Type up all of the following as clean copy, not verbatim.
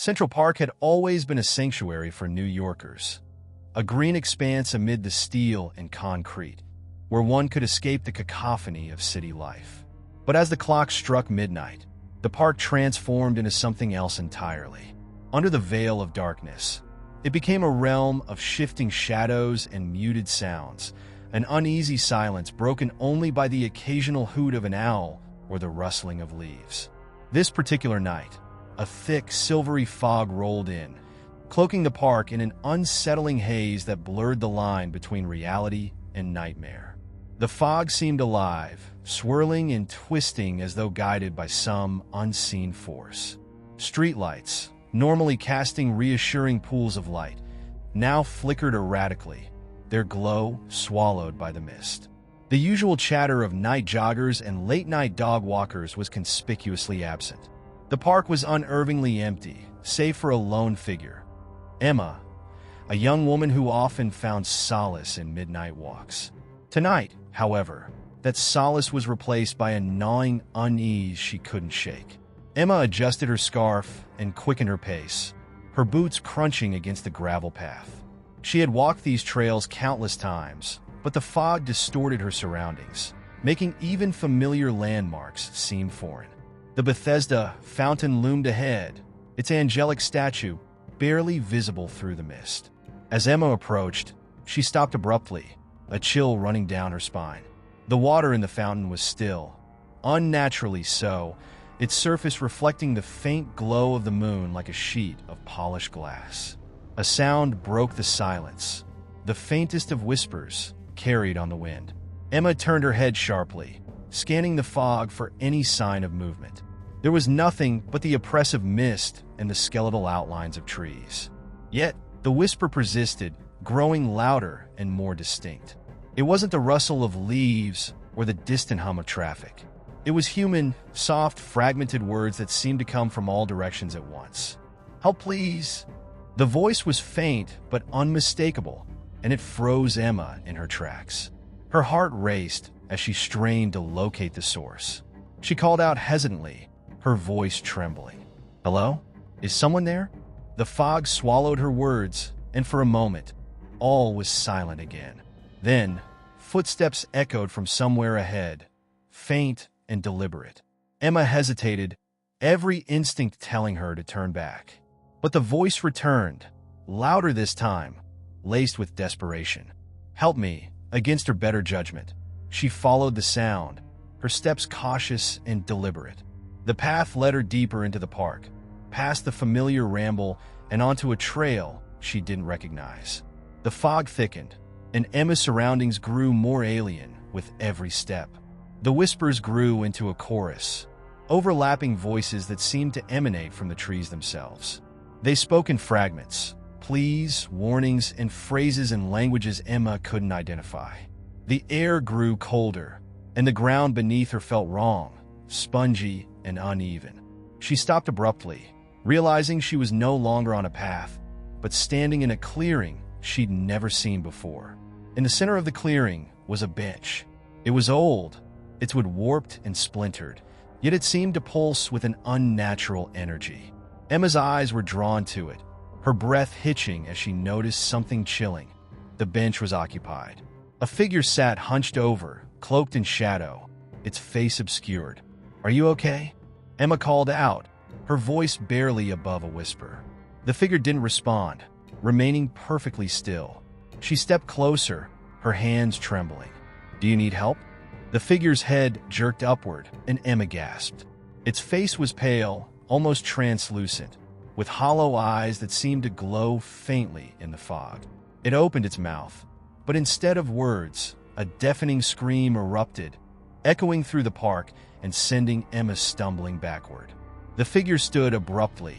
Central Park had always been a sanctuary for New Yorkers, a green expanse amid the steel and concrete, where one could escape the cacophony of city life. But as the clock struck midnight, the park transformed into something else entirely. Under the veil of darkness, it became a realm of shifting shadows and muted sounds, an uneasy silence broken only by the occasional hoot of an owl or the rustling of leaves. This particular night, a thick, silvery fog rolled in, cloaking the park in an unsettling haze that blurred the line between reality and nightmare. The fog seemed alive, swirling and twisting as though guided by some unseen force. Streetlights, normally casting reassuring pools of light, now flickered erratically, their glow swallowed by the mist. The usual chatter of night joggers and late-night dog walkers was conspicuously absent. The park was unnervingly empty, save for a lone figure, Emma, a young woman who often found solace in midnight walks. Tonight, however, that solace was replaced by a gnawing unease she couldn't shake. Emma adjusted her scarf and quickened her pace, her boots crunching against the gravel path. She had walked these trails countless times, but the fog distorted her surroundings, making even familiar landmarks seem foreign. The Bethesda fountain loomed ahead, its angelic statue barely visible through the mist. As Emma approached, she stopped abruptly, a chill running down her spine. The water in the fountain was still, unnaturally so, its surface reflecting the faint glow of the moon like a sheet of polished glass. A sound broke the silence, the faintest of whispers carried on the wind. Emma turned her head sharply, scanning the fog for any sign of movement. There was nothing but the oppressive mist and the skeletal outlines of trees. Yet, the whisper persisted, growing louder and more distinct. It wasn't the rustle of leaves or the distant hum of traffic. It was human, soft, fragmented words that seemed to come from all directions at once. "Help, please!" The voice was faint but unmistakable, and it froze Emma in her tracks. Her heart raced as she strained to locate the source. She called out hesitantly, her voice trembling. "Hello? Is someone there?" The fog swallowed her words, and for a moment, all was silent again. Then, footsteps echoed from somewhere ahead, faint and deliberate. Emma hesitated, every instinct telling her to turn back. But the voice returned, louder this time, laced with desperation. "Help me," against her better judgment. She followed the sound, her steps cautious and deliberate. The path led her deeper into the park, past the familiar ramble and onto a trail she didn't recognize. The fog thickened, and Emma's surroundings grew more alien with every step. The whispers grew into a chorus, overlapping voices that seemed to emanate from the trees themselves. They spoke in fragments, pleas, warnings, and phrases in languages Emma couldn't identify. The air grew colder, and the ground beneath her felt wrong, spongy and uneven. She stopped abruptly, realizing she was no longer on a path, but standing in a clearing she'd never seen before. In the center of the clearing was a bench. It was old, its wood warped and splintered, yet it seemed to pulse with an unnatural energy. Emma's eyes were drawn to it, her breath hitching as she noticed something chilling. The bench was occupied. A figure sat hunched over, cloaked in shadow, its face obscured. "Are you okay?" Emma called out, her voice barely above a whisper. The figure didn't respond, remaining perfectly still. She stepped closer, her hands trembling. "Do you need help?" The figure's head jerked upward, and Emma gasped. Its face was pale, almost translucent, with hollow eyes that seemed to glow faintly in the fog. It opened its mouth, but instead of words, a deafening scream erupted, echoing through the park and sending Emma stumbling backward. The figure stood abruptly,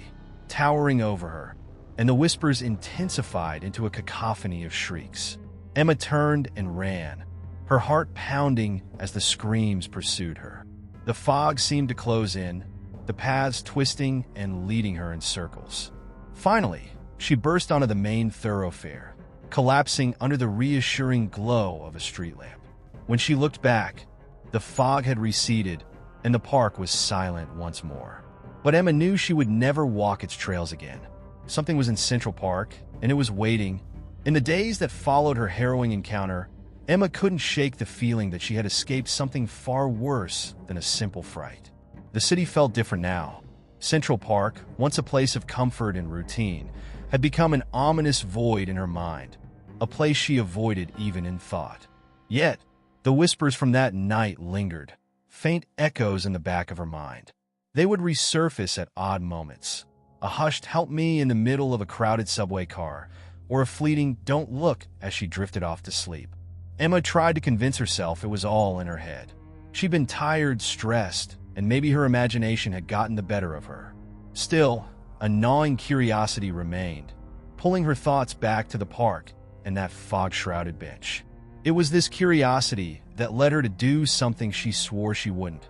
towering over her, and the whispers intensified into a cacophony of shrieks. Emma turned and ran, her heart pounding as the screams pursued her. The fog seemed to close in, the paths twisting and leading her in circles. Finally, she burst onto the main thoroughfare, collapsing under the reassuring glow of a street lamp. When she looked back, the fog had receded, and the park was silent once more. But Emma knew she would never walk its trails again. Something was in Central Park, and it was waiting. In the days that followed her harrowing encounter, Emma couldn't shake the feeling that she had escaped something far worse than a simple fright. The city felt different now. Central Park, once a place of comfort and routine, had become an ominous void in her mind, a place she avoided even in thought. Yet, the whispers from that night lingered, faint echoes in the back of her mind. They would resurface at odd moments. A hushed "help me" in the middle of a crowded subway car, or a fleeting "don't look" as she drifted off to sleep. Emma tried to convince herself it was all in her head. She'd been tired, stressed, and maybe her imagination had gotten the better of her. Still, a gnawing curiosity remained, pulling her thoughts back to the park and that fog-shrouded bench. It was this curiosity that led her to do something she swore she wouldn't: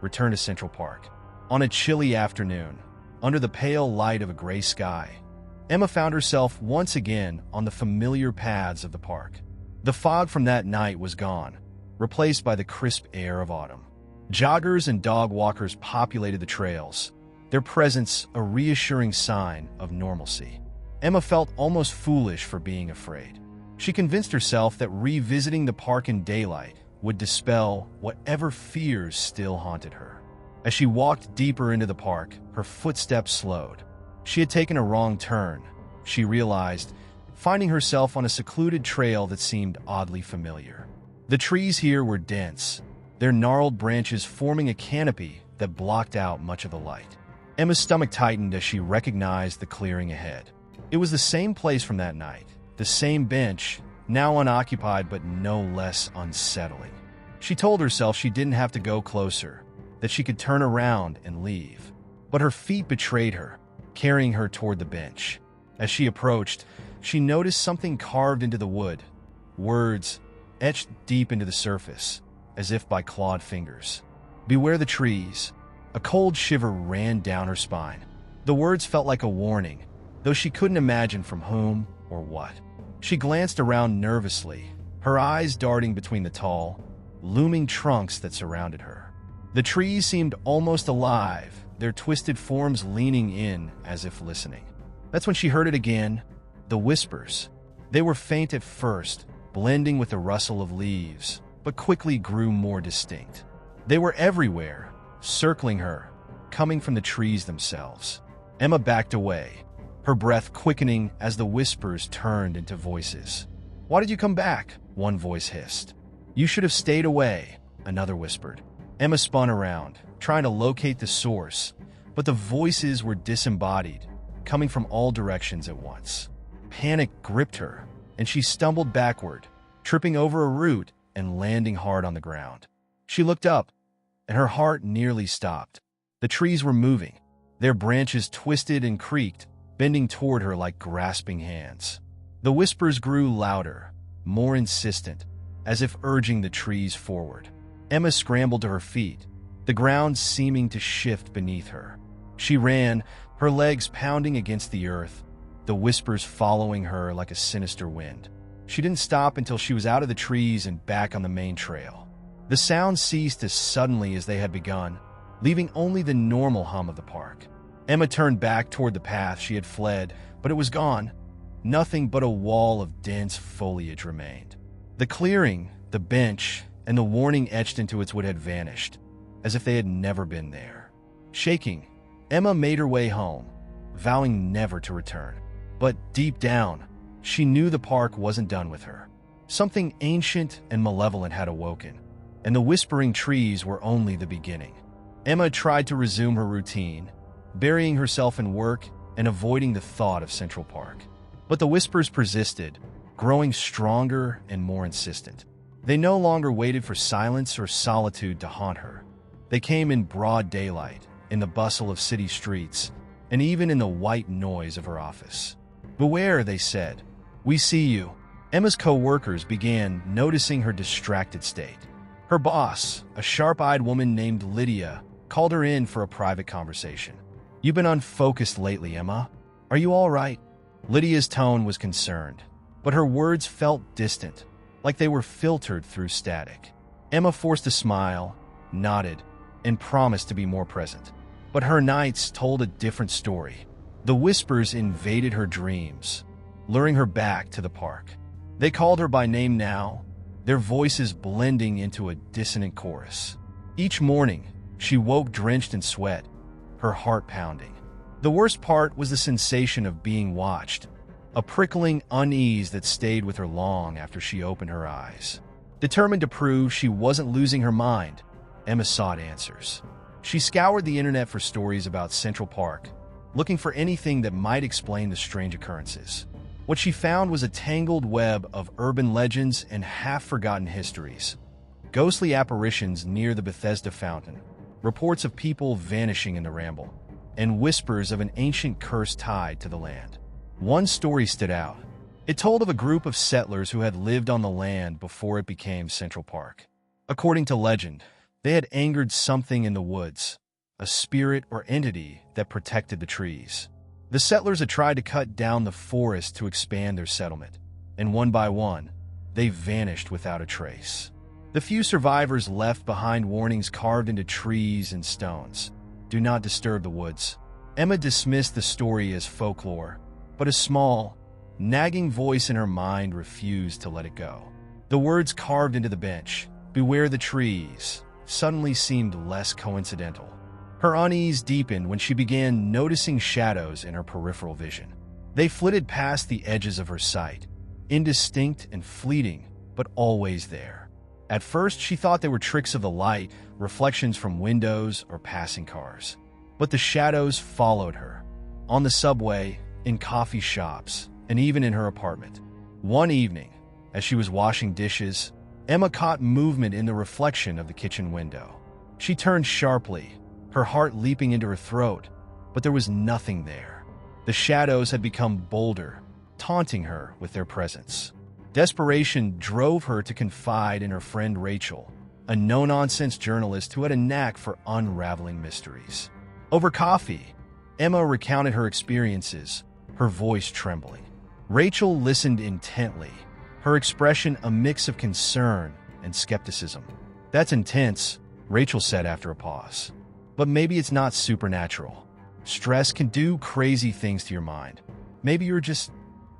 return to Central Park. On a chilly afternoon, under the pale light of a gray sky, Emma found herself once again on the familiar paths of the park. The fog from that night was gone, replaced by the crisp air of autumn. Joggers and dog walkers populated the trails, their presence a reassuring sign of normalcy. Emma felt almost foolish for being afraid. She convinced herself that revisiting the park in daylight would dispel whatever fears still haunted her. As she walked deeper into the park, her footsteps slowed. She had taken a wrong turn, she realized, finding herself on a secluded trail that seemed oddly familiar. The trees here were dense, their gnarled branches forming a canopy that blocked out much of the light. Emma's stomach tightened as she recognized the clearing ahead. It was the same place from that night, the same bench, now unoccupied but no less unsettling. She told herself she didn't have to go closer, that she could turn around and leave. But her feet betrayed her, carrying her toward the bench. As she approached, she noticed something carved into the wood, words etched deep into the surface, as if by clawed fingers. "Beware the trees." A cold shiver ran down her spine. The words felt like a warning, though she couldn't imagine from whom or what. She glanced around nervously, her eyes darting between the tall, looming trunks that surrounded her. The trees seemed almost alive, their twisted forms leaning in as if listening. That's when she heard it again, the whispers. They were faint at first, blending with the rustle of leaves, but quickly grew more distinct. They were everywhere, circling her, coming from the trees themselves. Emma backed away, her breath quickening as the whispers turned into voices. "Why did you come back?" one voice hissed. "You should have stayed away," another whispered. Emma spun around, trying to locate the source, but the voices were disembodied, coming from all directions at once. Panic gripped her, and she stumbled backward, tripping over a root and landing hard on the ground. She looked up, and her heart nearly stopped. The trees were moving, their branches twisted and creaked, bending toward her like grasping hands. The whispers grew louder, more insistent, as if urging the trees forward. Emma scrambled to her feet, the ground seeming to shift beneath her. She ran, her legs pounding against the earth, the whispers following her like a sinister wind. She didn't stop until she was out of the trees and back on the main trail. The sounds ceased as suddenly as they had begun, leaving only the normal hum of the park. Emma turned back toward the path she had fled, but it was gone. Nothing but a wall of dense foliage remained. The clearing, the bench, and the warning etched into its wood had vanished, as if they had never been there. Shaking, Emma made her way home, vowing never to return. But deep down, she knew the park wasn't done with her. Something ancient and malevolent had awoken, and the whispering trees were only the beginning. Emma tried to resume her routine, burying herself in work and avoiding the thought of Central Park. But the whispers persisted, growing stronger and more insistent. They no longer waited for silence or solitude to haunt her. They came in broad daylight, in the bustle of city streets, and even in the white noise of her office. "Beware," they said. "We see you." Emma's co-workers began noticing her distracted state. Her boss, a sharp-eyed woman named Lydia, called her in for a private conversation. "You've been unfocused lately, Emma. Are you all right?" Lydia's tone was concerned, but her words felt distant, like they were filtered through static. Emma forced a smile, nodded, and promised to be more present. But her nights told a different story. The whispers invaded her dreams, luring her back to the park. They called her by name now, their voices blending into a dissonant chorus. Each morning, she woke drenched in sweat, her heart pounding. The worst part was the sensation of being watched, a prickling unease that stayed with her long after she opened her eyes. Determined to prove she wasn't losing her mind, Emma sought answers. She scoured the internet for stories about Central Park, looking for anything that might explain the strange occurrences. What she found was a tangled web of urban legends and half-forgotten histories. Ghostly apparitions near the Bethesda fountain, reports of people vanishing in the Ramble, and whispers of an ancient curse tied to the land. One story stood out. It told of a group of settlers who had lived on the land before it became Central Park. According to legend, they had angered something in the woods, a spirit or entity that protected the trees. The settlers had tried to cut down the forest to expand their settlement, and one by one, they vanished without a trace. The few survivors left behind warnings carved into trees and stones. Do not disturb the woods. Emma dismissed the story as folklore, but a small, nagging voice in her mind refused to let it go. The words carved into the bench, "Beware the trees," suddenly seemed less coincidental. Her unease deepened when she began noticing shadows in her peripheral vision. They flitted past the edges of her sight, indistinct and fleeting, but always there. At first, she thought they were tricks of the light, reflections from windows or passing cars. But the shadows followed her, on the subway, in coffee shops, and even in her apartment. One evening, as she was washing dishes, Emma caught movement in the reflection of the kitchen window. She turned sharply, her heart leaping into her throat, but there was nothing there. The shadows had become bolder, taunting her with their presence. Desperation drove her to confide in her friend Rachel, a no-nonsense journalist who had a knack for unraveling mysteries. Over coffee, Emma recounted her experiences, her voice trembling. Rachel listened intently, her expression a mix of concern and skepticism. "That's intense," Rachel said after a pause. "But maybe it's not supernatural. Stress can do crazy things to your mind. Maybe you're just—"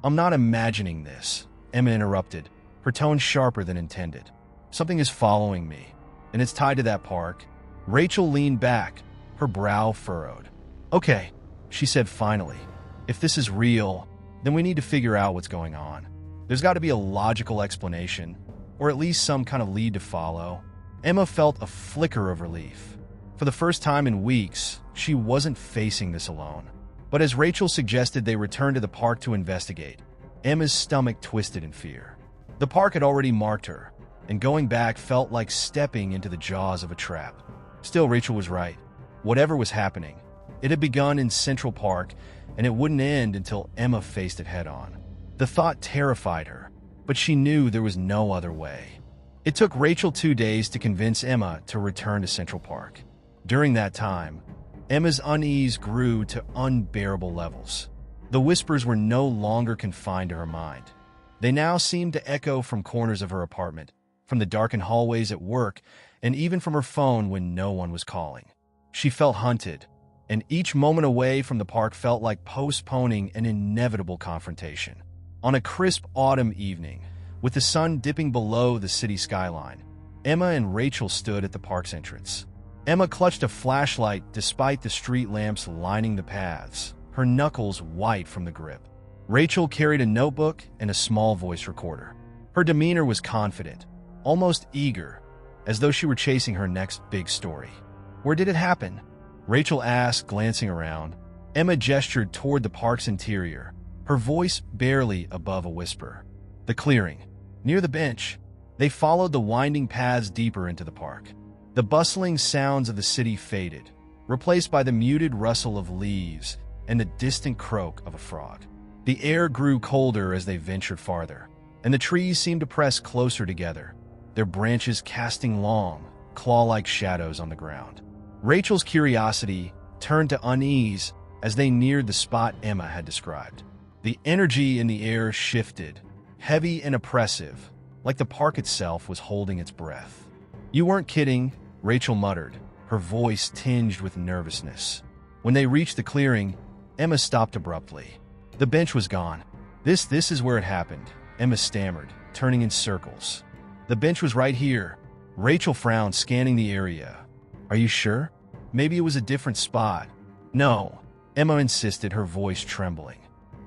"I'm not imagining this," Emma interrupted, her tone sharper than intended. "Something is following me, and it's tied to that park." Rachel leaned back, her brow furrowed. "Okay," she said finally. "If this is real, then we need to figure out what's going on. There's got to be a logical explanation, or at least some kind of lead to follow." Emma felt a flicker of relief. For the first time in weeks, she wasn't facing this alone. But as Rachel suggested they return to the park to investigate, Emma's stomach twisted in fear. The park had already marked her, and going back felt like stepping into the jaws of a trap. Still, Rachel was right. Whatever was happening, it had begun in Central Park, and it wouldn't end until Emma faced it head-on. The thought terrified her, but she knew there was no other way. It took Rachel 2 days to convince Emma to return to Central Park. During that time, Emma's unease grew to unbearable levels. The whispers were no longer confined to her mind. They now seemed to echo from corners of her apartment, from the darkened hallways at work, and even from her phone when no one was calling. She felt hunted, and each moment away from the park felt like postponing an inevitable confrontation. On a crisp autumn evening, with the sun dipping below the city skyline, Emma and Rachel stood at the park's entrance. Emma clutched a flashlight despite the street lamps lining the paths, her knuckles white from the grip. Rachel carried a notebook and a small voice recorder. Her demeanor was confident, almost eager, as though she were chasing her next big story. "Where did it happen?" Rachel asked, glancing around. Emma gestured toward the park's interior, her voice barely above a whisper. "The clearing, near the bench." They followed the winding paths deeper into the park. The bustling sounds of the city faded, replaced by the muted rustle of leaves and the distant croak of a frog. The air grew colder as they ventured farther, and the trees seemed to press closer together, their branches casting long, claw-like shadows on the ground. Rachel's curiosity turned to unease as they neared the spot Emma had described. The energy in the air shifted, heavy and oppressive, like the park itself was holding its breath. "You weren't kidding," Rachel muttered, her voice tinged with nervousness. When they reached the clearing, Emma stopped abruptly. The bench was gone. This is where it happened, Emma stammered, turning in circles. The bench was right here. Rachel frowned, scanning the area. Are you sure? Maybe it was a different spot. No, Emma insisted, her voice trembling.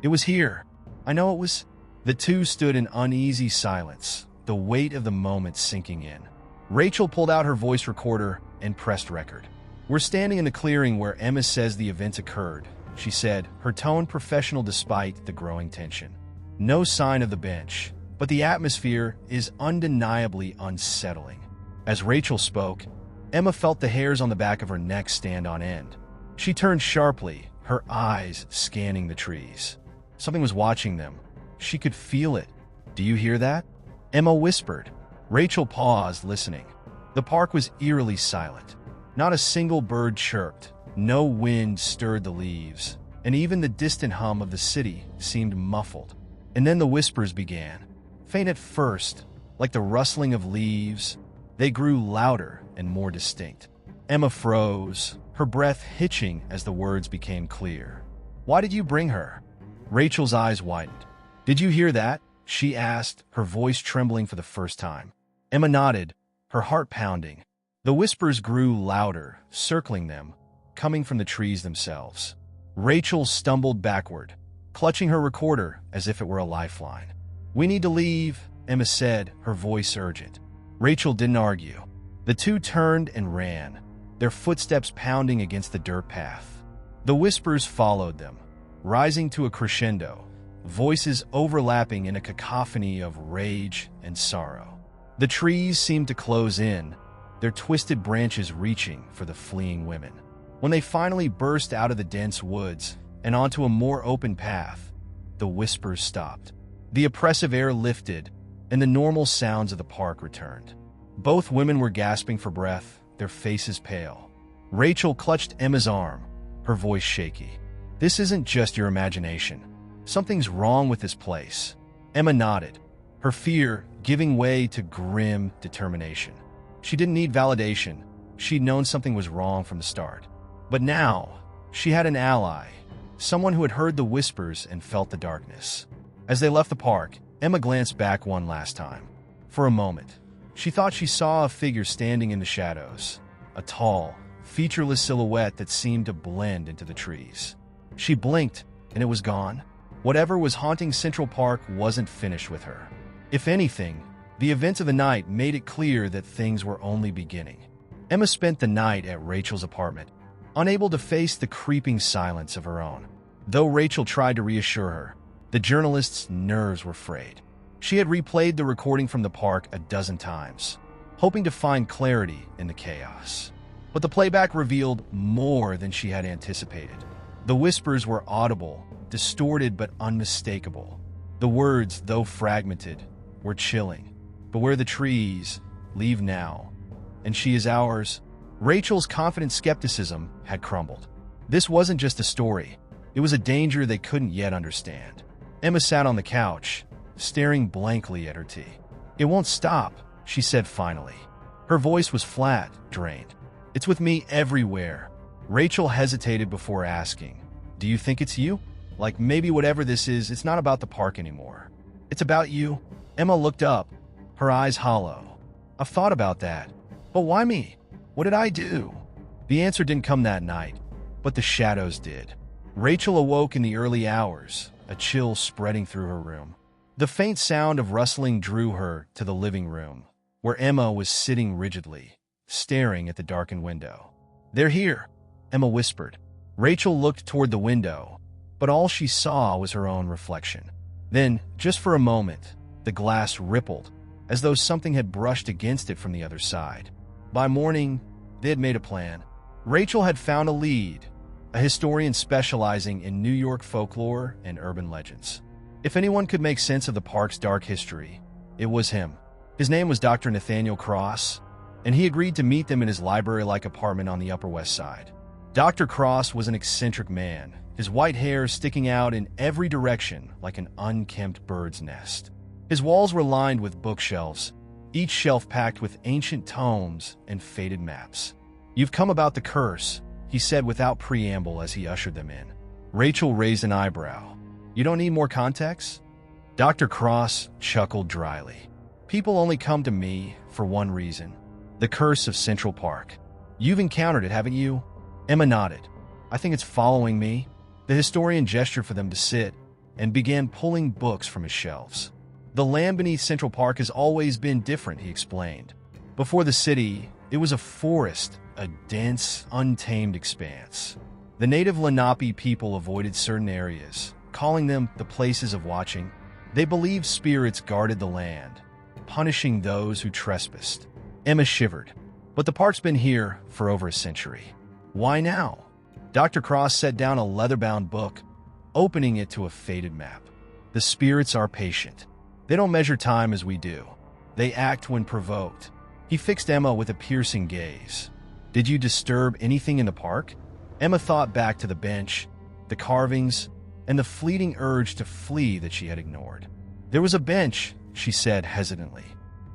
It was here. I know it was. The two stood in uneasy silence, the weight of the moment sinking in. Rachel pulled out her voice recorder and pressed record. We're standing in the clearing where Emma says the event occurred, she said, her tone professional despite the growing tension. No sign of the bench, but the atmosphere is undeniably unsettling. As Rachel spoke, Emma felt the hairs on the back of her neck stand on end. She turned sharply, her eyes scanning the trees. Something was watching them. She could feel it. Do you hear that? Emma whispered. Rachel paused, listening. The park was eerily silent. Not a single bird chirped. No wind stirred the leaves, and even the distant hum of the city seemed muffled. And then the whispers began. Faint at first, like the rustling of leaves, they grew louder and more distinct. Emma froze, her breath hitching as the words became clear. Why did you bring her? Rachel's eyes widened. Did you hear that? She asked, her voice trembling for the first time. Emma nodded, her heart pounding. The whispers grew louder, circling them, coming from the trees themselves. Rachel stumbled backward, clutching her recorder as if it were a lifeline. We need to leave, Emma said, her voice urgent. Rachel didn't argue. The two turned and ran, their footsteps pounding against the dirt path. The whispers followed them, rising to a crescendo, voices overlapping in a cacophony of rage and sorrow. The trees seemed to close in, their twisted branches reaching for the fleeing women. When they finally burst out of the dense woods and onto a more open path, the whispers stopped. The oppressive air lifted, and the normal sounds of the park returned. Both women were gasping for breath, their faces pale. Rachel clutched Emma's arm, her voice shaky. This isn't just your imagination. Something's wrong with this place. Emma nodded, her fear giving way to grim determination. She didn't need validation. She'd known something was wrong from the start. But now, she had an ally, someone who had heard the whispers and felt the darkness. As they left the park, Emma glanced back one last time. For a moment, she thought she saw a figure standing in the shadows, a tall, featureless silhouette that seemed to blend into the trees. She blinked, and it was gone. Whatever was haunting Central Park wasn't finished with her. If anything, the events of the night made it clear that things were only beginning. Emma spent the night at Rachel's apartment, unable to face the creeping silence of her own. Though Rachel tried to reassure her, the journalist's nerves were frayed. She had replayed the recording from the park a dozen times, hoping to find clarity in the chaos. But the playback revealed more than she had anticipated. The whispers were audible, distorted but unmistakable. The words, though fragmented, were chilling. Beware the trees, leave now, and she is ours. Rachel's confident skepticism had crumbled. This wasn't just a story. It was a danger they couldn't yet understand. Emma sat on the couch, staring blankly at her tea. It won't stop, she said finally. Her voice was flat, drained. It's with me everywhere. Rachel hesitated before asking, do you think it's you? Like maybe whatever this is, it's not about the park anymore. It's about you. Emma looked up, her eyes hollow. I've thought about that. But why me? What did I do? The answer didn't come that night, but the shadows did. Rachel awoke in the early hours, a chill spreading through her room. The faint sound of rustling drew her to the living room, where Emma was sitting rigidly, staring at the darkened window. They're here, Emma whispered. Rachel looked toward the window, but all she saw was her own reflection. Then, just for a moment, the glass rippled, as though something had brushed against it from the other side. By morning, they had made a plan. Rachel had found a lead, a historian specializing in New York folklore and urban legends. If anyone could make sense of the park's dark history, it was him. His name was Dr. Nathaniel Cross, and he agreed to meet them in his library-like apartment on the Upper West Side. Dr. Cross was an eccentric man, his white hair sticking out in every direction like an unkempt bird's nest. His walls were lined with bookshelves, each shelf packed with ancient tomes and faded maps. You've come about the curse, he said without preamble as he ushered them in. Rachel raised an eyebrow. You don't need more context? Dr. Cross chuckled dryly. People only come to me for one reason. The curse of Central Park. You've encountered it, haven't you? Emma nodded. I think it's following me. The historian gestured for them to sit and began pulling books from his shelves. The land beneath Central Park has always been different, he explained. Before the city, it was a forest, a dense, untamed expanse. The native Lenape people avoided certain areas, calling them the places of watching. They believed spirits guarded the land, punishing those who trespassed. Emma shivered. But the park's been here for over a century. Why now? Dr. Cross set down a leather-bound book, opening it to a faded map. The spirits are patient. They don't measure time as we do. They act when provoked. He fixed Emma with a piercing gaze. Did you disturb anything in the park? Emma thought back to the bench, the carvings, and the fleeting urge to flee that she had ignored. There was a bench, she said hesitantly.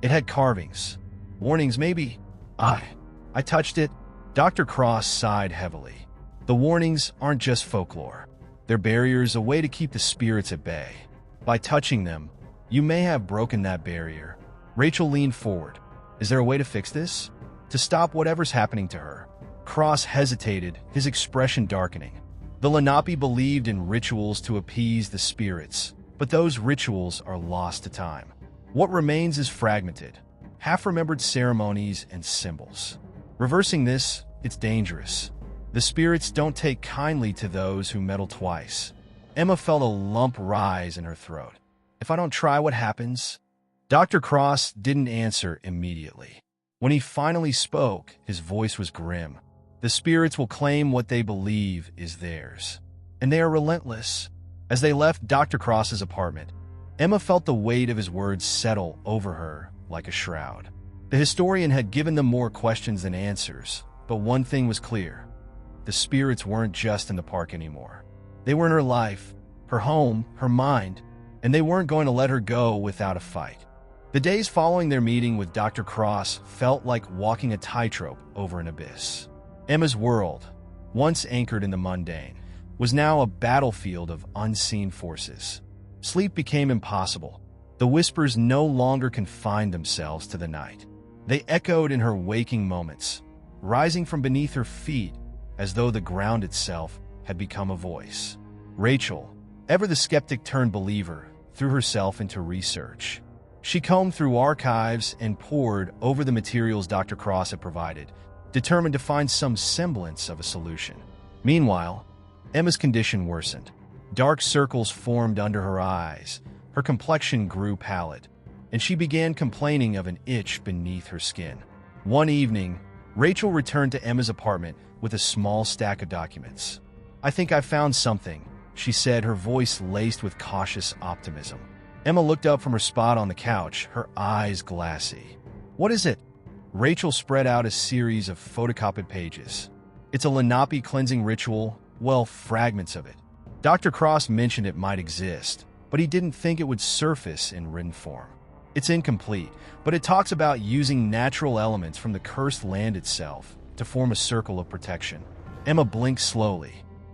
It had carvings. Warnings, maybe. I touched it. Dr. Cross sighed heavily. The warnings aren't just folklore. They're barriers, a way to keep the spirits at bay. By touching them, you may have broken that barrier. Rachel leaned forward. Is there a way to fix this? To stop whatever's happening to her? Cross hesitated, his expression darkening. The Lenape believed in rituals to appease the spirits, but those rituals are lost to time. What remains is fragmented, half-remembered ceremonies and symbols. Reversing this, it's dangerous. The spirits don't take kindly to those who meddle twice. Emma felt a lump rise in her throat. If I don't try, what happens? Dr. Cross didn't answer immediately. When he finally spoke, his voice was grim. The spirits will claim what they believe is theirs. And they are relentless. As they left Dr. Cross's apartment, Emma felt the weight of his words settle over her like a shroud. The historian had given them more questions than answers, but one thing was clear. The spirits weren't just in the park anymore. They were in her life, her home, her mind, and they weren't going to let her go without a fight. The days following their meeting with Dr. Cross felt like walking a tightrope over an abyss. Emma's world, once anchored in the mundane, was now a battlefield of unseen forces. Sleep became impossible. The whispers no longer confined themselves to the night. They echoed in her waking moments, rising from beneath her feet as though the ground itself had become a voice. Rachel, ever the skeptic-turned-believer, threw herself into research. She combed through archives and pored over the materials Dr. Cross had provided, determined to find some semblance of a solution. Meanwhile, Emma's condition worsened. Dark circles formed under her eyes, her complexion grew pallid, and she began complaining of an itch beneath her skin. One evening, Rachel returned to Emma's apartment with a small stack of documents. I think I found something, she said, her voice laced with cautious optimism. Emma looked up from her spot on the couch, her eyes glassy. What is it? Rachel spread out a series of photocopied pages. It's a Lenape cleansing ritual, well, fragments of it. Dr. Cross mentioned it might exist, but he didn't think it would surface in written form. It's incomplete, but it talks about using natural elements from the cursed land itself to form a circle of protection. Emma blinked slowly.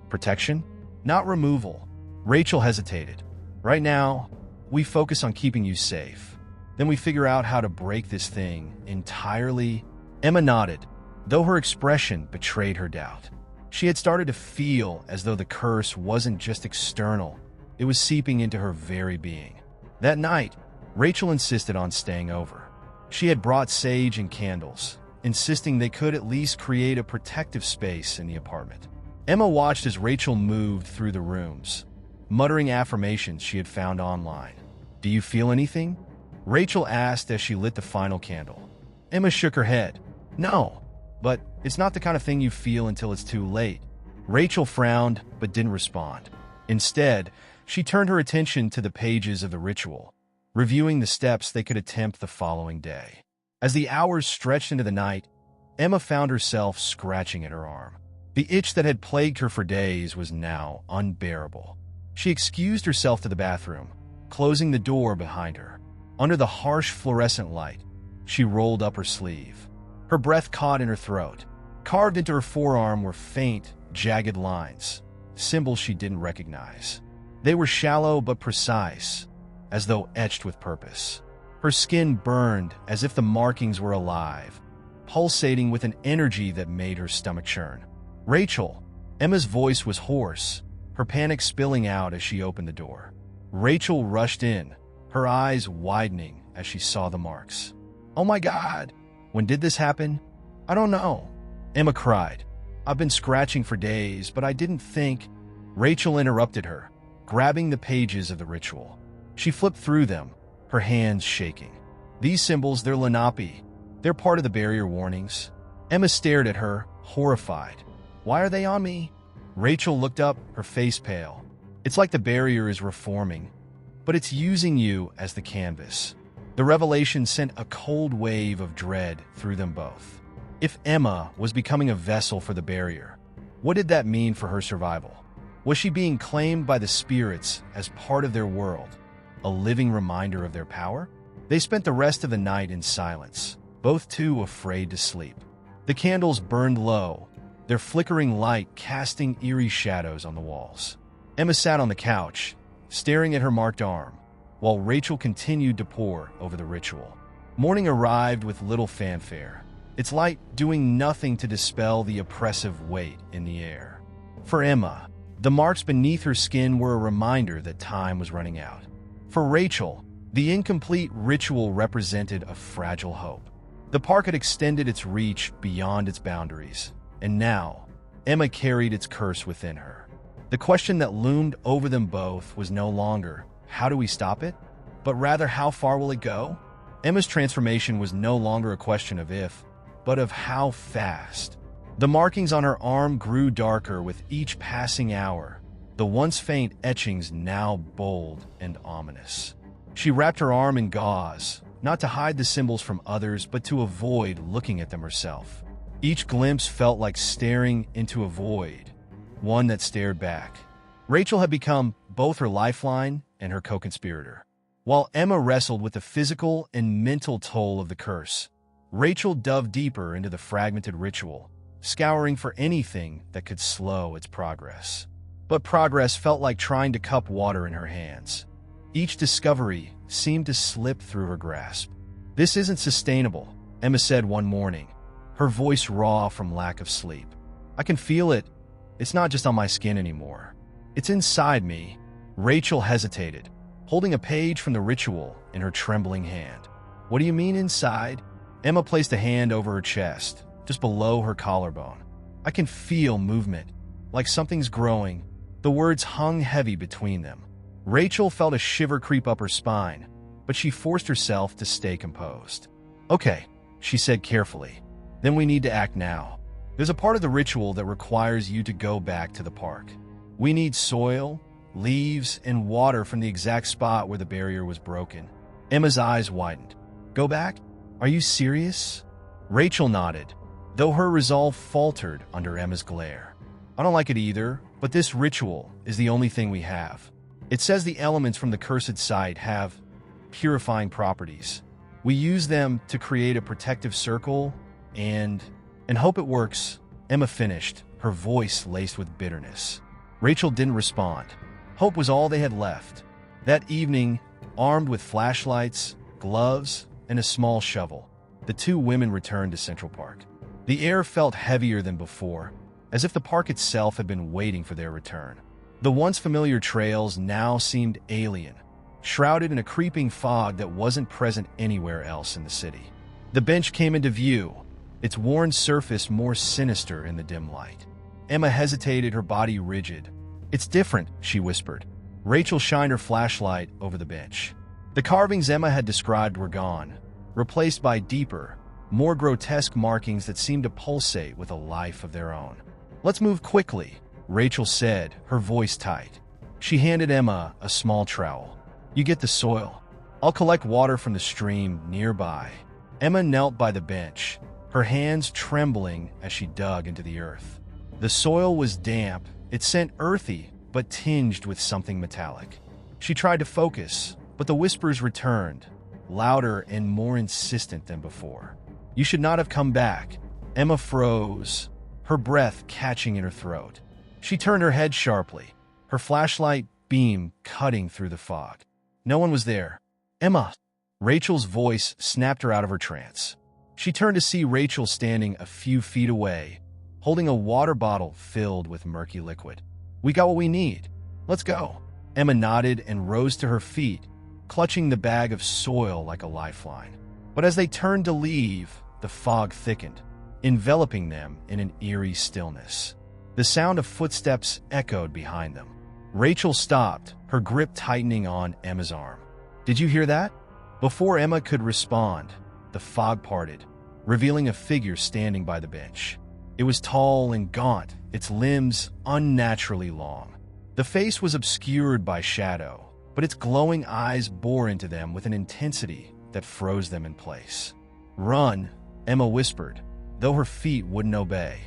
Protection? Not removal. Rachel hesitated. Right now, we focus on keeping you safe. Then we figure out how to break this thing entirely. Emma nodded, though her expression betrayed her doubt. She had started to feel as though the curse wasn't just external, it was seeping into her very being. That night, Rachel insisted on staying over. She had brought sage and candles, insisting they could at least create a protective space in the apartment. Emma watched as Rachel moved through the rooms, muttering affirmations she had found online. Do you feel anything? Rachel asked as she lit the final candle. Emma shook her head. No, but it's not the kind of thing you feel until it's too late. Rachel frowned but didn't respond. Instead, she turned her attention to the pages of the ritual, reviewing the steps they could attempt the following day. As the hours stretched into the night, Emma found herself scratching at her arm. The itch that had plagued her for days was now unbearable. She excused herself to the bathroom, closing the door behind her. Under the harsh fluorescent light, she rolled up her sleeve. Her breath caught in her throat, Carved into her forearm were faint, jagged lines, symbols she didn't recognize. They were shallow but precise, as though etched with purpose. Her skin burned as if the markings were alive, pulsating with an energy that made her stomach churn. "Rachel!" Emma's voice was hoarse, her panic spilling out as she opened the door. Rachel rushed in, her eyes widening as she saw the marks. "Oh my God! When did this happen?" "I don't know," Emma cried. "I've been scratching for days, but I didn't think—" Rachel interrupted her, grabbing the pages of the ritual. She flipped through them, her hands shaking. "These symbols, they're Lenape. They're part of the barrier warnings." Emma stared at her, horrified. "Why are they on me?" Rachel looked up, her face pale. "It's like the barrier is reforming, but it's using you as the canvas." The revelation sent a cold wave of dread through them both. If Emma was becoming a vessel for the barrier, what did that mean for her survival? Was she being claimed by the spirits as part of their world, a living reminder of their power? They spent the rest of the night in silence, both too afraid to sleep. The candles burned low, their flickering light casting eerie shadows on the walls. Emma sat on the couch, staring at her marked arm, while Rachel continued to pore over the ritual. Morning arrived with little fanfare, its light doing nothing to dispel the oppressive weight in the air. For Emma, the marks beneath her skin were a reminder that time was running out. For Rachel, the incomplete ritual represented a fragile hope. The park had extended its reach beyond its boundaries, and now, Emma carried its curse within her. The question that loomed over them both was no longer, how do we stop it? But rather, how far will it go? Emma's transformation was no longer a question of if, but of how fast. The markings on her arm grew darker with each passing hour, the once faint etchings now bold and ominous. She wrapped her arm in gauze, not to hide the symbols from others, but to avoid looking at them herself. Each glimpse felt like staring into a void, one that stared back. Rachel had become both her lifeline and her co-conspirator. While Emma wrestled with the physical and mental toll of the curse, Rachel dove deeper into the fragmented ritual, scouring for anything that could slow its progress. But progress felt like trying to cup water in her hands. Each discovery seemed to slip through her grasp. "This isn't sustainable," Emma said one morning, her voice raw from lack of sleep. "I can feel it. It's not just on my skin anymore. It's inside me." Rachel hesitated, holding a page from the ritual in her trembling hand. "What do you mean inside?" Emma placed a hand over her chest, just below her collarbone. "I can feel movement, like something's growing." The words hung heavy between them. Rachel felt a shiver creep up her spine, but she forced herself to stay composed. "Okay," she said carefully. "Then we need to act now. There's a part of the ritual that requires you to go back to the park. We need soil, leaves, and water from the exact spot where the barrier was broken." Emma's eyes widened. "Go back? Are you serious?" Rachel nodded, though her resolve faltered under Emma's glare. "I don't like it either, but this ritual is the only thing we have. It says the elements from the cursed site have purifying properties. We use them to create a protective circle and hope it works." Emma finished, her voice laced with bitterness. Rachel didn't respond. Hope was all they had left. That evening, armed with flashlights, gloves, and a small shovel, the two women returned to Central Park. The air felt heavier than before, as if the park itself had been waiting for their return. The once familiar trails now seemed alien, shrouded in a creeping fog that wasn't present anywhere else in the city. The bench came into view, its worn surface more sinister in the dim light. Emma hesitated, her body rigid. "It's different," she whispered. Rachel shined her flashlight over the bench. The carvings Emma had described were gone, replaced by deeper, more grotesque markings that seemed to pulsate with a life of their own. "Let's move quickly," Rachel said, her voice tight. She handed Emma a small trowel. "You get the soil. I'll collect water from the stream nearby." Emma knelt by the bench, her hands trembling as she dug into the earth. The soil was damp, it sent earthy, but tinged with something metallic. She tried to focus, but the whispers returned, louder and more insistent than before. "You should not have come back." Emma froze, her breath catching in her throat. She turned her head sharply, her flashlight beam cutting through the fog. No one was there. "Emma!" Rachel's voice snapped her out of her trance. She turned to see Rachel standing a few feet away, holding a water bottle filled with murky liquid. "We got what we need. Let's go." Emma nodded and rose to her feet, clutching the bag of soil like a lifeline. But as they turned to leave, the fog thickened, enveloping them in an eerie stillness. The sound of footsteps echoed behind them. Rachel stopped, her grip tightening on Emma's arm. "Did you hear that?" Before Emma could respond, the fog parted, revealing a figure standing by the bench. It was tall and gaunt, its limbs unnaturally long. The face was obscured by shadow, but its glowing eyes bore into them with an intensity that froze them in place. "Run," Emma whispered, though her feet wouldn't obey.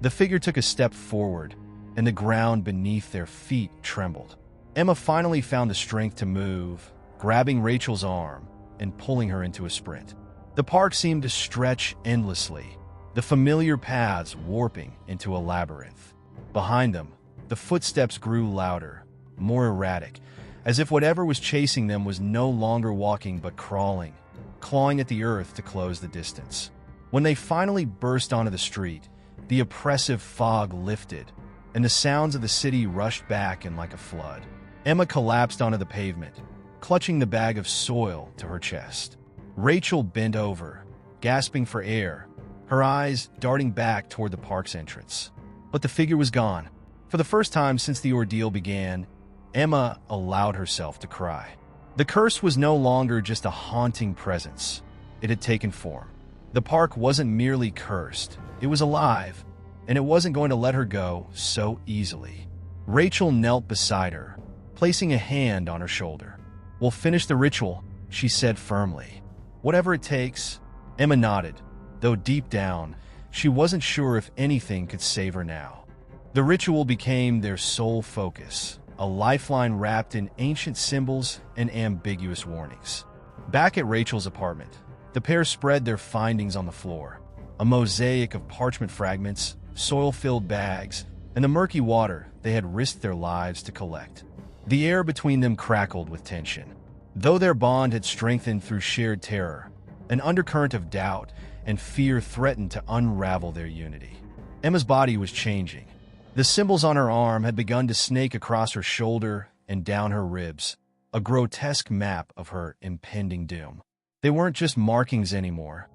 The figure took a step forward, and the ground beneath their feet trembled. Emma finally found the strength to move, grabbing Rachel's arm and pulling her into a sprint. The park seemed to stretch endlessly, the familiar paths warping into a labyrinth. Behind them, the footsteps grew louder, more erratic, as if whatever was chasing them was no longer walking but crawling, clawing at the earth to close the distance. When they finally burst onto the street, the oppressive fog lifted, and the sounds of the city rushed back in like a flood. Emma collapsed onto the pavement, clutching the bag of soil to her chest. Rachel bent over, gasping for air, her eyes darting back toward the park's entrance. But the figure was gone. For the first time since the ordeal began, Emma allowed herself to cry. The curse was no longer just a haunting presence. It had taken form. The park wasn't merely cursed. It was alive, and it wasn't going to let her go so easily. Rachel knelt beside her, placing a hand on her shoulder. "We'll finish the ritual," she said firmly. "Whatever it takes." Emma nodded, though deep down, she wasn't sure if anything could save her now. The ritual became their sole focus, a lifeline wrapped in ancient symbols and ambiguous warnings. Back at Rachel's apartment, the pair spread their findings on the floor, a mosaic of parchment fragments, soil-filled bags, and the murky water they had risked their lives to collect. The air between them crackled with tension. Though their bond had strengthened through shared terror, an undercurrent of doubt and fear threatened to unravel their unity. Emma's body was changing. The symbols on her arm had begun to snake across her shoulder and down her ribs, a grotesque map of her impending doom. They weren't just markings anymore.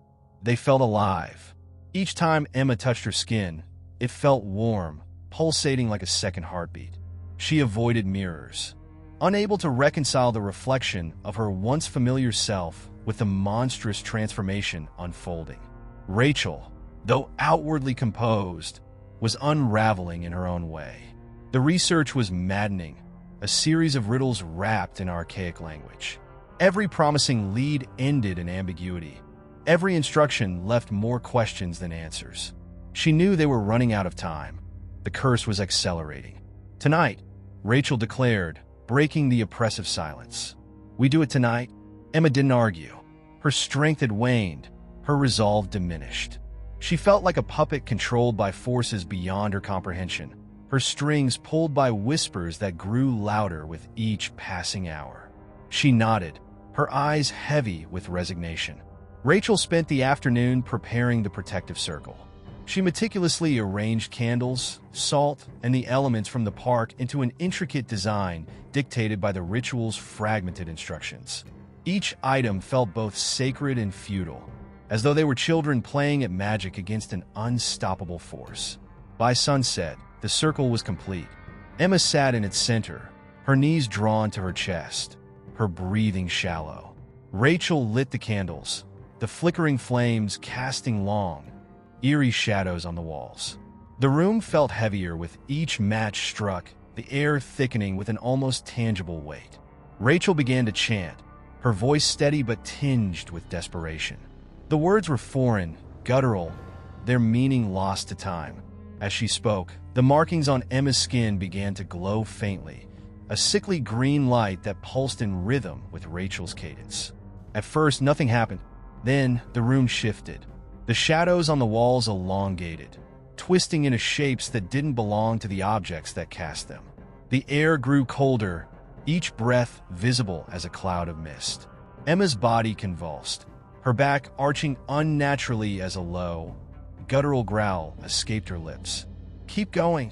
They felt alive. Each time Emma touched her skin, it felt warm, pulsating like a second heartbeat. She avoided mirrors, unable to reconcile the reflection of her once familiar self with the monstrous transformation unfolding. Rachel, though outwardly composed, was unraveling in her own way. The research was maddening, a series of riddles wrapped in archaic language. Every promising lead ended in ambiguity. Every instruction left more questions than answers. She knew they were running out of time. The curse was accelerating. "Tonight," Rachel declared, breaking the oppressive silence. "We do it tonight?" Emma didn't argue. Her strength had waned, her resolve diminished. She felt like a puppet controlled by forces beyond her comprehension, her strings pulled by whispers that grew louder with each passing hour. She nodded, her eyes heavy with resignation. Rachel spent the afternoon preparing the protective circle. She meticulously arranged candles, salt, and the elements from the park into an intricate design dictated by the ritual's fragmented instructions. Each item felt both sacred and futile, as though they were children playing at magic against an unstoppable force. By sunset, the circle was complete. Emma sat in its center, her knees drawn to her chest, her breathing shallow. Rachel lit the candles, the flickering flames casting long, eerie shadows on the walls. The room felt heavier with each match struck, the air thickening with an almost tangible weight. Rachel began to chant, her voice steady but tinged with desperation. The words were foreign, guttural, their meaning lost to time. As she spoke, the markings on Emma's skin began to glow faintly, a sickly green light that pulsed in rhythm with Rachel's cadence. At first, nothing happened. Then, the room shifted. The shadows on the walls elongated, twisting into shapes that didn't belong to the objects that cast them. The air grew colder, each breath visible as a cloud of mist. Emma's body convulsed, her back arching unnaturally as a low, guttural growl escaped her lips. "Keep going,"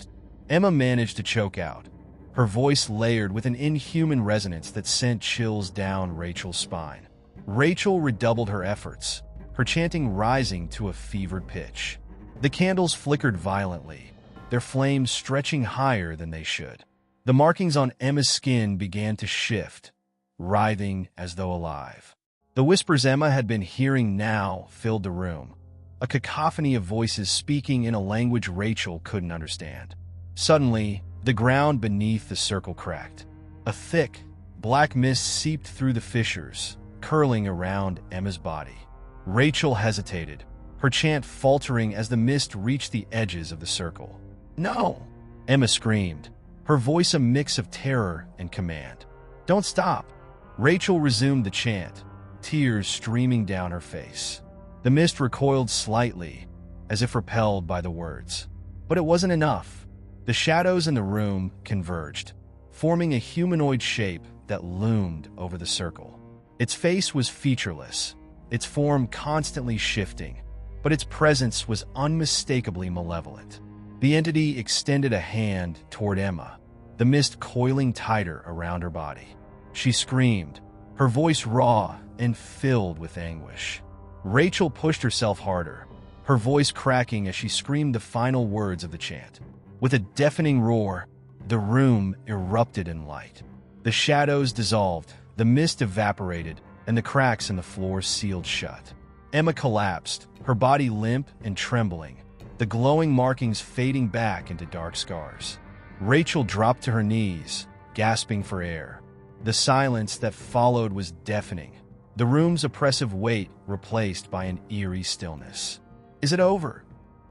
Emma managed to choke out, her voice layered with an inhuman resonance that sent chills down Rachel's spine. Rachel redoubled her efforts, her chanting rising to a fevered pitch. The candles flickered violently, their flames stretching higher than they should. The markings on Emma's skin began to shift, writhing as though alive. The whispers Emma had been hearing now filled the room, a cacophony of voices speaking in a language Rachel couldn't understand. Suddenly, the ground beneath the circle cracked. A thick, black mist seeped through the fissures, curling around Emma's body. Rachel hesitated, her chant faltering as the mist reached the edges of the circle. "No!" Emma screamed, her voice a mix of terror and command. "Don't stop!" Rachel resumed the chant, tears streaming down her face. The mist recoiled slightly, as if repelled by the words. But it wasn't enough. The shadows in the room converged, forming a humanoid shape that loomed over the circle. Its face was featureless, its form constantly shifting, but its presence was unmistakably malevolent. The entity extended a hand toward Emma, the mist coiling tighter around her body. She screamed, her voice raw and filled with anguish. Rachel pushed herself harder, her voice cracking as she screamed the final words of the chant. With a deafening roar, the room erupted in light. The shadows dissolved, the mist evaporated, and the cracks in the floor sealed shut. Emma collapsed, her body limp and trembling, the glowing markings fading back into dark scars. Rachel dropped to her knees, gasping for air. The silence that followed was deafening, the room's oppressive weight replaced by an eerie stillness. "Is it over?"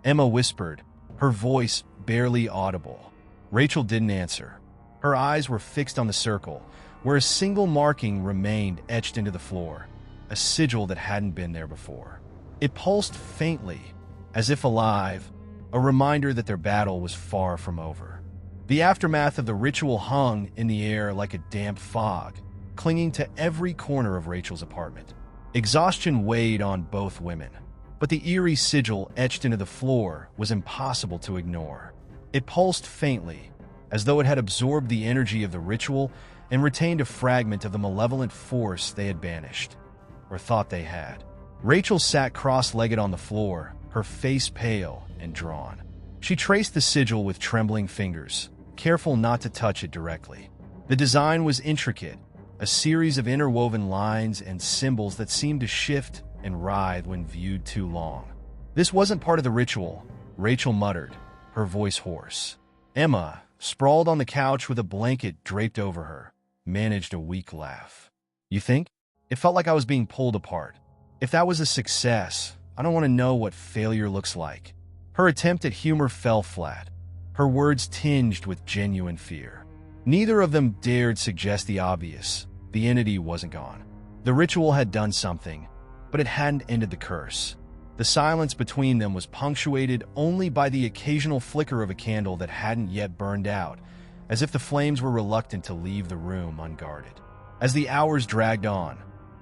Emma whispered, her voice barely audible. Rachel didn't answer. Her eyes were fixed on the circle, where a single marking remained etched into the floor, a sigil that hadn't been there before. It pulsed faintly, as if alive, a reminder that their battle was far from over. The aftermath of the ritual hung in the air like a damp fog, clinging to every corner of Rachel's apartment. Exhaustion weighed on both women, but the eerie sigil etched into the floor was impossible to ignore. It pulsed faintly, as though it had absorbed the energy of the ritual and retained a fragment of the malevolent force they had banished, or thought they had. Rachel sat cross-legged on the floor, her face pale and drawn. She traced the sigil with trembling fingers, careful not to touch it directly. The design was intricate, a series of interwoven lines and symbols that seemed to shift and writhe when viewed too long. "This wasn't part of the ritual," Rachel muttered, her voice hoarse. Emma, sprawled on the couch with a blanket draped over her, managed a weak laugh. "You think?" It felt like I was being pulled apart. If that was a success, I don't want to know what failure looks like. Her attempt at humor fell flat, her words tinged with genuine fear. Neither of them dared suggest the obvious. The entity wasn't gone. The ritual had done something, but it hadn't ended the curse. The silence between them was punctuated only by the occasional flicker of a candle that hadn't yet burned out, as if the flames were reluctant to leave the room unguarded. As the hours dragged on,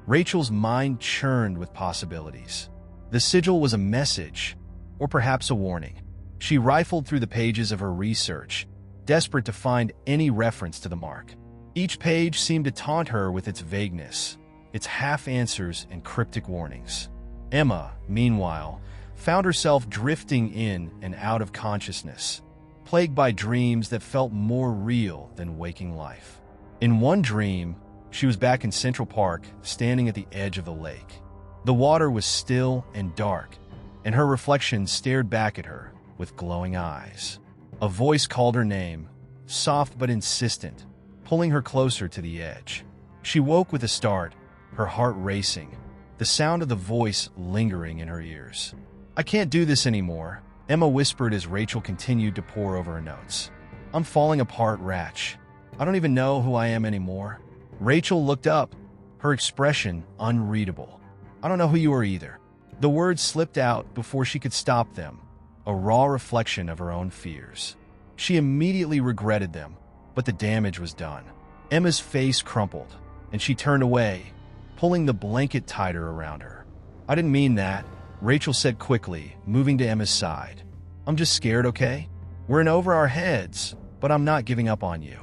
Rachel's mind churned with possibilities. The sigil was a message, or perhaps a warning. She rifled through the pages of her research, desperate to find any reference to the mark. Each page seemed to taunt her with its vagueness, its half-answers and cryptic warnings. Emma, meanwhile, found herself drifting in and out of consciousness, plagued by dreams that felt more real than waking life. In one dream, she was back in Central Park, standing at the edge of the lake. The water was still and dark, and her reflection stared back at her with glowing eyes. A voice called her name, soft but insistent, pulling her closer to the edge. She woke with a start, her heart racing, the sound of the voice lingering in her ears. "I can't do this anymore," Emma whispered as Rachel continued to pore over her notes. "I'm falling apart, Ratch. I don't even know who I am anymore." Rachel looked up, her expression unreadable. "I don't know who you are either." The words slipped out before she could stop them, a raw reflection of her own fears. She immediately regretted them, but the damage was done. Emma's face crumpled, and she turned away, pulling the blanket tighter around her. "I didn't mean that," Rachel said quickly, moving to Emma's side. "I'm just scared, okay? We're in over our heads, but I'm not giving up on you.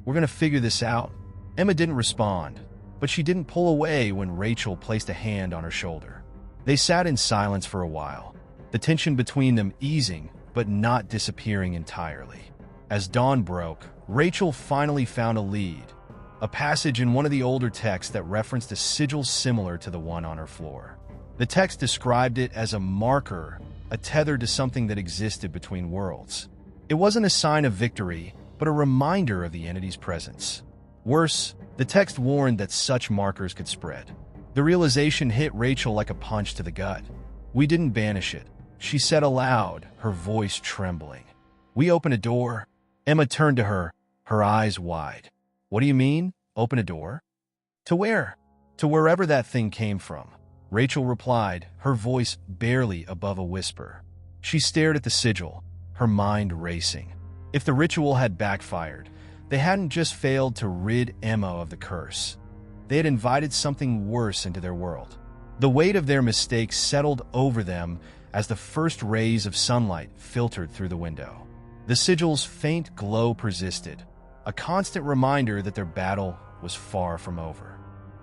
We're gonna figure this out." Emma didn't respond, but she didn't pull away when Rachel placed a hand on her shoulder. They sat in silence for a while, the tension between them easing but not disappearing entirely. As dawn broke, Rachel finally found a lead, a passage in one of the older texts that referenced a sigil similar to the one on her floor. The text described it as a marker, a tether to something that existed between worlds. It wasn't a sign of victory, but a reminder of the entity's presence. Worse, the text warned that such markers could spread. The realization hit Rachel like a punch to the gut. "We didn't banish it," she said aloud, her voice trembling. "We opened a door." Emma turned to her, her eyes wide. "What do you mean, open a door?" "To where?" "To wherever that thing came from," Rachel replied, her voice barely above a whisper. She stared at the sigil, her mind racing. If the ritual had backfired, they hadn't just failed to rid Emma of the curse. They had invited something worse into their world. The weight of their mistakes settled over them as the first rays of sunlight filtered through the window. The sigil's faint glow persisted, a constant reminder that their battle was far from over.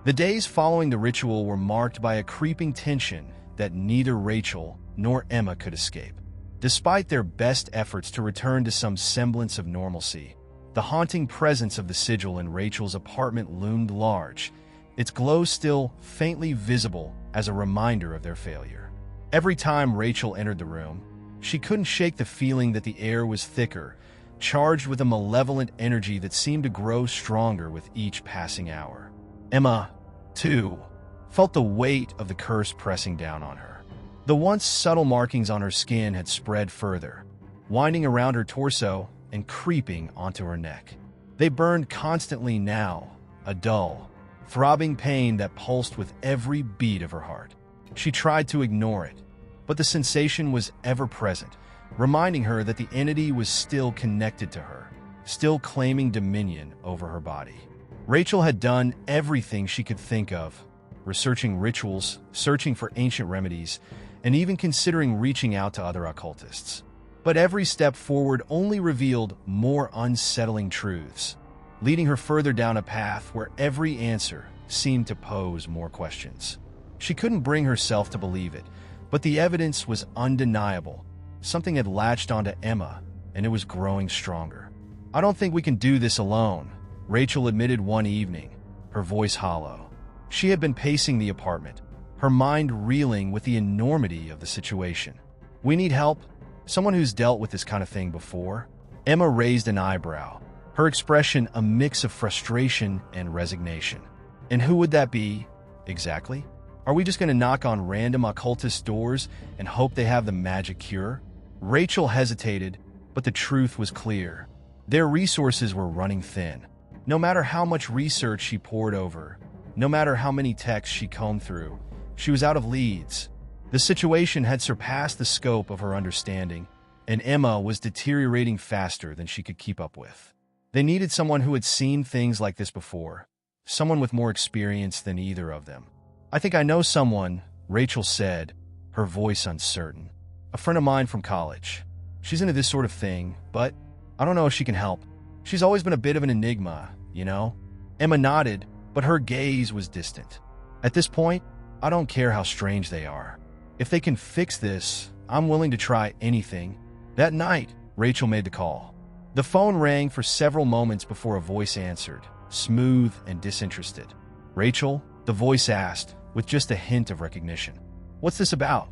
The days following the ritual were marked by a creeping tension that neither Rachel nor Emma could escape. Despite their best efforts to return to some semblance of normalcy, the haunting presence of the sigil in Rachel's apartment loomed large, its glow still faintly visible as a reminder of their failure. Every time Rachel entered the room, she couldn't shake the feeling that the air was thicker, charged with a malevolent energy that seemed to grow stronger with each passing hour. Emma, too, felt the weight of the curse pressing down on her. The once subtle markings on her skin had spread further, winding around her torso and creeping onto her neck. They burned constantly now, a dull, throbbing pain that pulsed with every beat of her heart. She tried to ignore it, but the sensation was ever present, reminding her that the entity was still connected to her, still claiming dominion over her body. Rachel had done everything she could think of, researching rituals, searching for ancient remedies, and even considering reaching out to other occultists. But every step forward only revealed more unsettling truths, leading her further down a path where every answer seemed to pose more questions. She couldn't bring herself to believe it, but the evidence was undeniable. Something had latched onto Emma, and it was growing stronger. "I don't think we can do this alone," Rachel admitted one evening, her voice hollow. She had been pacing the apartment, her mind reeling with the enormity of the situation. "We need help. Someone who's dealt with this kind of thing before." Emma raised an eyebrow, her expression a mix of frustration and resignation. "And who would that be, exactly? Are we just going to knock on random occultist doors and hope they have the magic cure?" Rachel hesitated, but the truth was clear. Their resources were running thin. No matter how much research she poured over, no matter how many texts she combed through, she was out of leads. The situation had surpassed the scope of her understanding, and Emma was deteriorating faster than she could keep up with. They needed someone who had seen things like this before, someone with more experience than either of them. "I think I know someone," Rachel said, her voice uncertain. "A friend of mine from college. She's into this sort of thing, but I don't know if she can help. She's always been a bit of an enigma, you know?" Emma nodded, but her gaze was distant. "At this point, I don't care how strange they are. If they can fix this, I'm willing to try anything." That night, Rachel made the call. The phone rang for several moments before a voice answered, smooth and disinterested. "Rachel?" the voice asked, with just a hint of recognition. "What's this about?"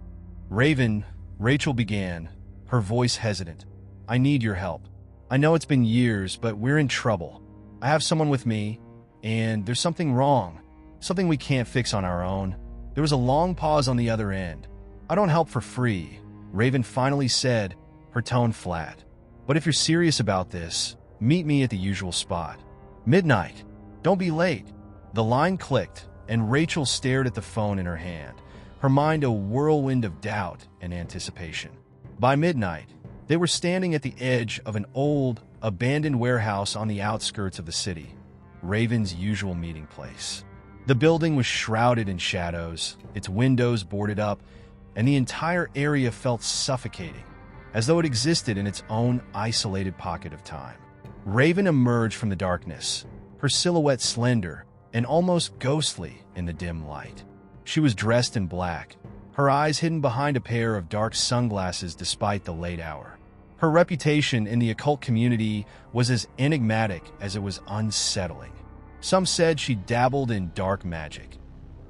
"Raven," Rachel began, her voice hesitant. "I need your help. I know it's been years, but we're in trouble. I have someone with me, and there's something wrong, something we can't fix on our own." There was a long pause on the other end. "I don't help for free," Raven finally said, her tone flat. "But if you're serious about this, meet me at the usual spot. Midnight. Don't be late." The line clicked, and Rachel stared at the phone in her hand, her mind a whirlwind of doubt and anticipation. By midnight, they were standing at the edge of an old, abandoned warehouse on the outskirts of the city, Raven's usual meeting place. The building was shrouded in shadows, its windows boarded up, and the entire area felt suffocating, as though it existed in its own isolated pocket of time. Raven emerged from the darkness, her silhouette slender and almost ghostly in the dim light. She was dressed in black, her eyes hidden behind a pair of dark sunglasses despite the late hour. Her reputation in the occult community was as enigmatic as it was unsettling. Some said she dabbled in dark magic.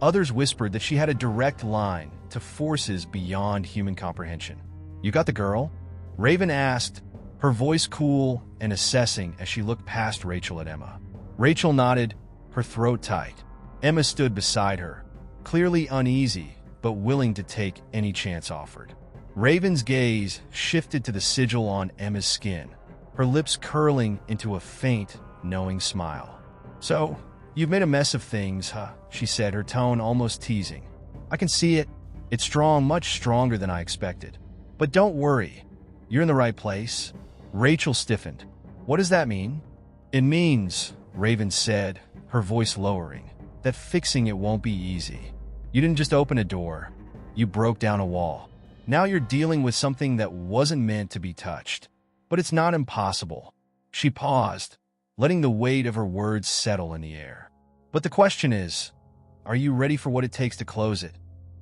Others whispered that she had a direct line to forces beyond human comprehension. "You got the girl?" Raven asked, her voice cool and assessing as she looked past Rachel at Emma. Rachel nodded, her throat tight. Emma stood beside her, clearly uneasy but willing to take any chance offered. Raven's gaze shifted to the sigil on Emma's skin, her lips curling into a faint, knowing smile. "So, you've made a mess of things, huh?" she said, her tone almost teasing. "I can see it. It's strong, much stronger than I expected. But don't worry. You're in the right place." Rachel stiffened. "What does that mean?" "It means," Raven said, her voice lowering, "that fixing it won't be easy. You didn't just open a door. You broke down a wall. Now you're dealing with something that wasn't meant to be touched. But it's not impossible." She paused, letting the weight of her words settle in the air. "But the question is, are you ready for what it takes to close it?"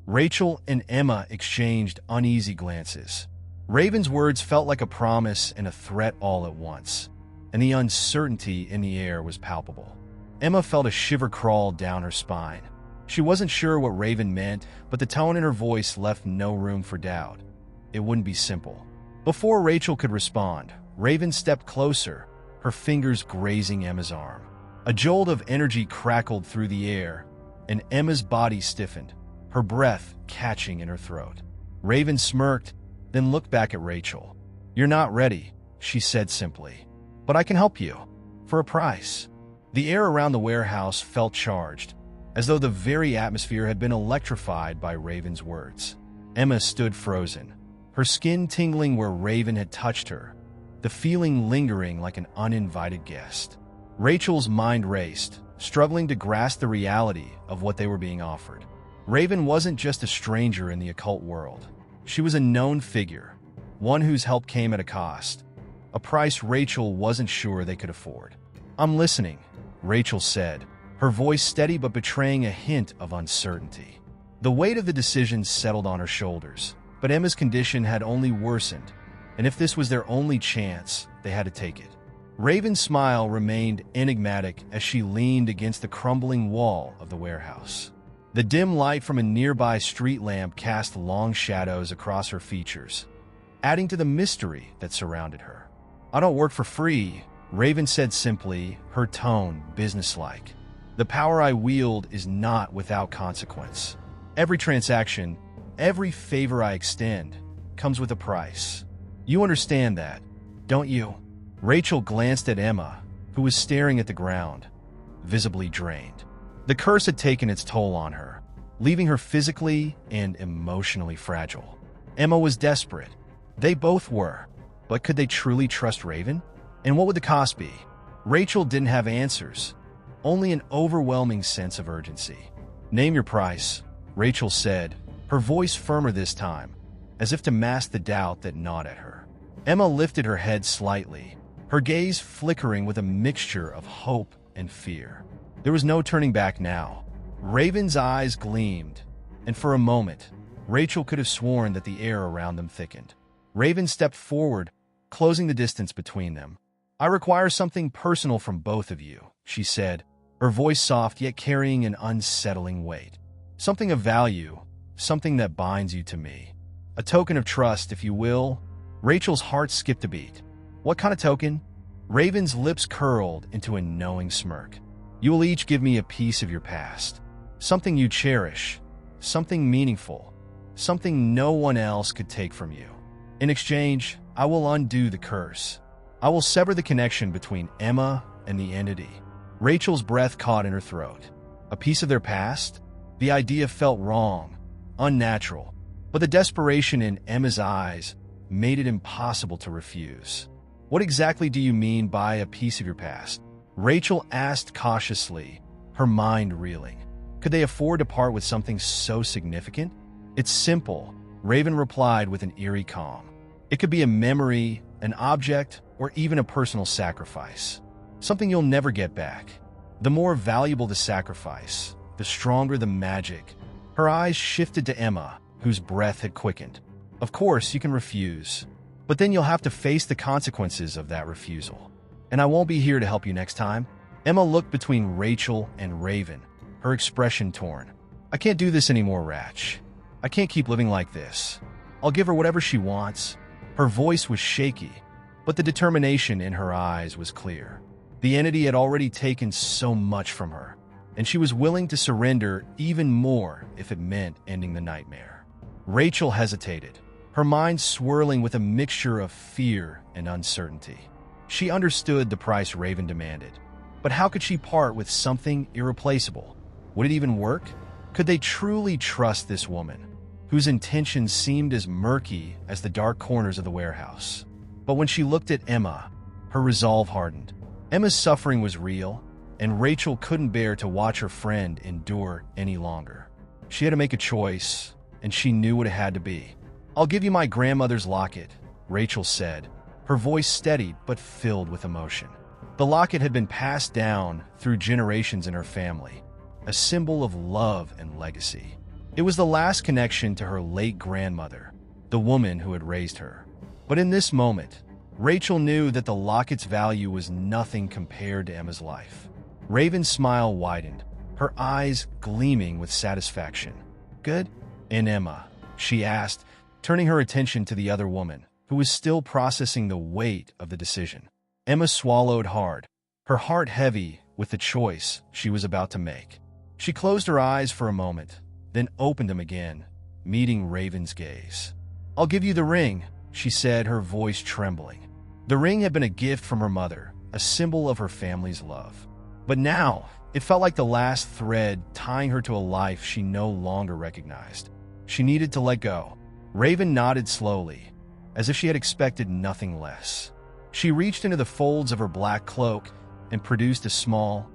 Rachel and Emma exchanged uneasy glances. Raven's words felt like a promise and a threat all at once, and the uncertainty in the air was palpable. Emma felt a shiver crawl down her spine. She wasn't sure what Raven meant, but the tone in her voice left no room for doubt. It wouldn't be simple. Before Rachel could respond, Raven stepped closer, her fingers grazing Emma's arm. A jolt of energy crackled through the air, and Emma's body stiffened, her breath catching in her throat. Raven smirked, then looked back at Rachel. "You're not ready," she said simply. "But I can help you. For a price." The air around the warehouse felt charged, as though the very atmosphere had been electrified by Raven's words. Emma stood frozen, her skin tingling where Raven had touched her, the feeling lingering like an uninvited guest. Rachel's mind raced, struggling to grasp the reality of what they were being offered. Raven wasn't just a stranger in the occult world. She was a known figure, one whose help came at a cost, a price Rachel wasn't sure they could afford. "I'm listening," Rachel said, her voice steady but betraying a hint of uncertainty. The weight of the decision settled on her shoulders, but Emma's condition had only worsened, and if this was their only chance, they had to take it. Raven's smile remained enigmatic as she leaned against the crumbling wall of the warehouse. The dim light from a nearby street lamp cast long shadows across her features, adding to the mystery that surrounded her. "I don't work for free," Raven said simply, her tone businesslike. "The power I wield is not without consequence. Every transaction, every favor I extend, comes with a price. You understand that, don't you?" Rachel glanced at Emma, who was staring at the ground, visibly drained. The curse had taken its toll on her, leaving her physically and emotionally fragile. Emma was desperate. They both were. But could they truly trust Raven? And what would the cost be? Rachel didn't have answers, only an overwhelming sense of urgency. "Name your price," Rachel said, her voice firmer this time, as if to mask the doubt that gnawed at her. Emma lifted her head slightly, her gaze flickering with a mixture of hope and fear. There was no turning back now. Raven's eyes gleamed, and for a moment, Rachel could have sworn that the air around them thickened. Raven stepped forward, closing the distance between them. "I require something personal from both of you," she said, her voice soft yet carrying an unsettling weight. "Something of value, something that binds you to me. A token of trust, if you will." Rachel's heart skipped a beat. "What kind of token?" Raven's lips curled into a knowing smirk. "You will each give me a piece of your past. Something you cherish, something meaningful, something no one else could take from you. In exchange, I will undo the curse. I will sever the connection between Emma and the entity." Rachel's breath caught in her throat. A piece of their past? The idea felt wrong, unnatural, but the desperation in Emma's eyes made it impossible to refuse. "What exactly do you mean by a piece of your past?" Rachel asked cautiously, her mind reeling. Could they afford to part with something so significant? "It's simple," Raven replied with an eerie calm. "It could be a memory, an object, or even a personal sacrifice. Something you'll never get back. The more valuable the sacrifice, the stronger the magic." Her eyes shifted to Emma, whose breath had quickened. "Of course, you can refuse, but then you'll have to face the consequences of that refusal. And I won't be here to help you next time." Emma looked between Rachel and Raven, her expression torn. "I can't do this anymore, Ratch. I can't keep living like this. I'll give her whatever she wants." Her voice was shaky, but the determination in her eyes was clear. The entity had already taken so much from her, and she was willing to surrender even more if it meant ending the nightmare. Rachel hesitated, her mind swirling with a mixture of fear and uncertainty. She understood the price Raven demanded, but how could she part with something irreplaceable? Would it even work? Could they truly trust this woman, whose intentions seemed as murky as the dark corners of the warehouse? But when she looked at Emma, her resolve hardened. Emma's suffering was real, and Rachel couldn't bear to watch her friend endure any longer. She had to make a choice, and she knew what it had to be. "I'll give you my grandmother's locket," Rachel said, her voice steady but filled with emotion. The locket had been passed down through generations in her family, a symbol of love and legacy. It was the last connection to her late grandmother, the woman who had raised her. But in this moment, Rachel knew that the locket's value was nothing compared to Emma's life. Raven's smile widened, her eyes gleaming with satisfaction. "Good?" "And Emma?" she asked, turning her attention to the other woman, who was still processing the weight of the decision. Emma swallowed hard, her heart heavy with the choice she was about to make. She closed her eyes for a moment, then opened them again, meeting Raven's gaze. "I'll give you the ring," she said, her voice trembling. The ring had been a gift from her mother, a symbol of her family's love. But now, it felt like the last thread tying her to a life she no longer recognized. She needed to let go. Raven nodded slowly, as if she had expected nothing less. She reached into the folds of her black cloak and produced a small,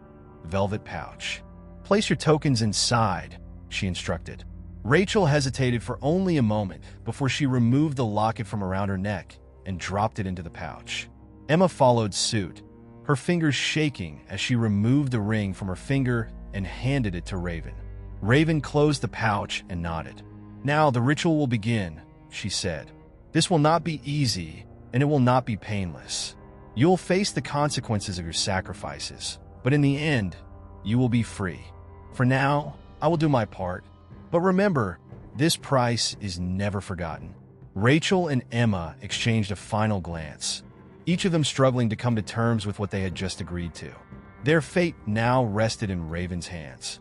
velvet pouch. "Place your tokens inside," she instructed. Rachel hesitated for only a moment before she removed the locket from around her neck and dropped it into the pouch. Emma followed suit, her fingers shaking as she removed the ring from her finger and handed it to Raven. Raven closed the pouch and nodded. "Now the ritual will begin," she said. "This will not be easy, and it will not be painless. You will face the consequences of your sacrifices, but in the end, you will be free. For now, I will do my part. But remember, this price is never forgotten." Rachel and Emma exchanged a final glance, each of them struggling to come to terms with what they had just agreed to. Their fate now rested in Raven's hands.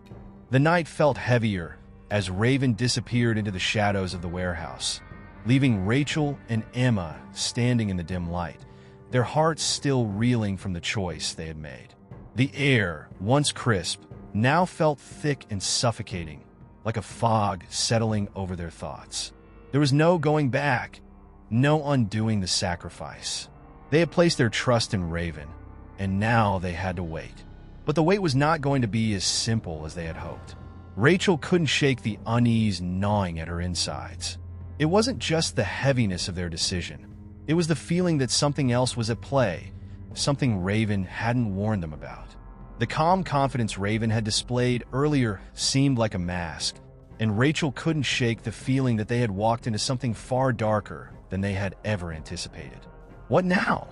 The night felt heavier as Raven disappeared into the shadows of the warehouse, leaving Rachel and Emma standing in the dim light, their hearts still reeling from the choice they had made. The air, once crisp, now felt thick and suffocating, like a fog settling over their thoughts. There was no going back, no undoing the sacrifice. They had placed their trust in Raven, and now they had to wait. But the wait was not going to be as simple as they had hoped. Rachel couldn't shake the unease gnawing at her insides. It wasn't just the heaviness of their decision. It was the feeling that something else was at play, something Raven hadn't warned them about. The calm confidence Raven had displayed earlier seemed like a mask, and Rachel couldn't shake the feeling that they had walked into something far darker than they had ever anticipated. "What now?"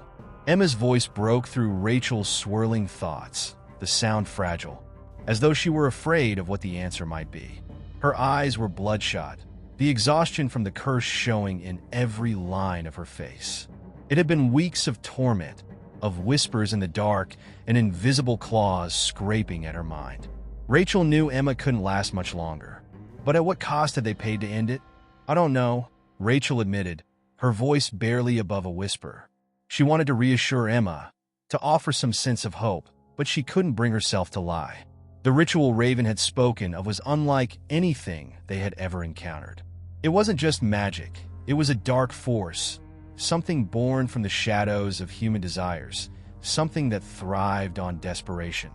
Emma's voice broke through Rachel's swirling thoughts, the sound fragile, as though she were afraid of what the answer might be. Her eyes were bloodshot, the exhaustion from the curse showing in every line of her face. It had been weeks of torment, of whispers in the dark and invisible claws scraping at her mind. Rachel knew Emma couldn't last much longer. But at what cost had they paid to end it? "I don't know," Rachel admitted, her voice barely above a whisper. She wanted to reassure Emma, to offer some sense of hope, but she couldn't bring herself to lie. The ritual Raven had spoken of was unlike anything they had ever encountered. It wasn't just magic, it was a dark force, something born from the shadows of human desires, something that thrived on desperation.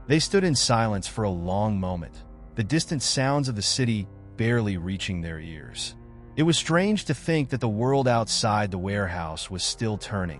They stood in silence for a long moment, the distant sounds of the city barely reaching their ears. It was strange to think that the world outside the warehouse was still turning,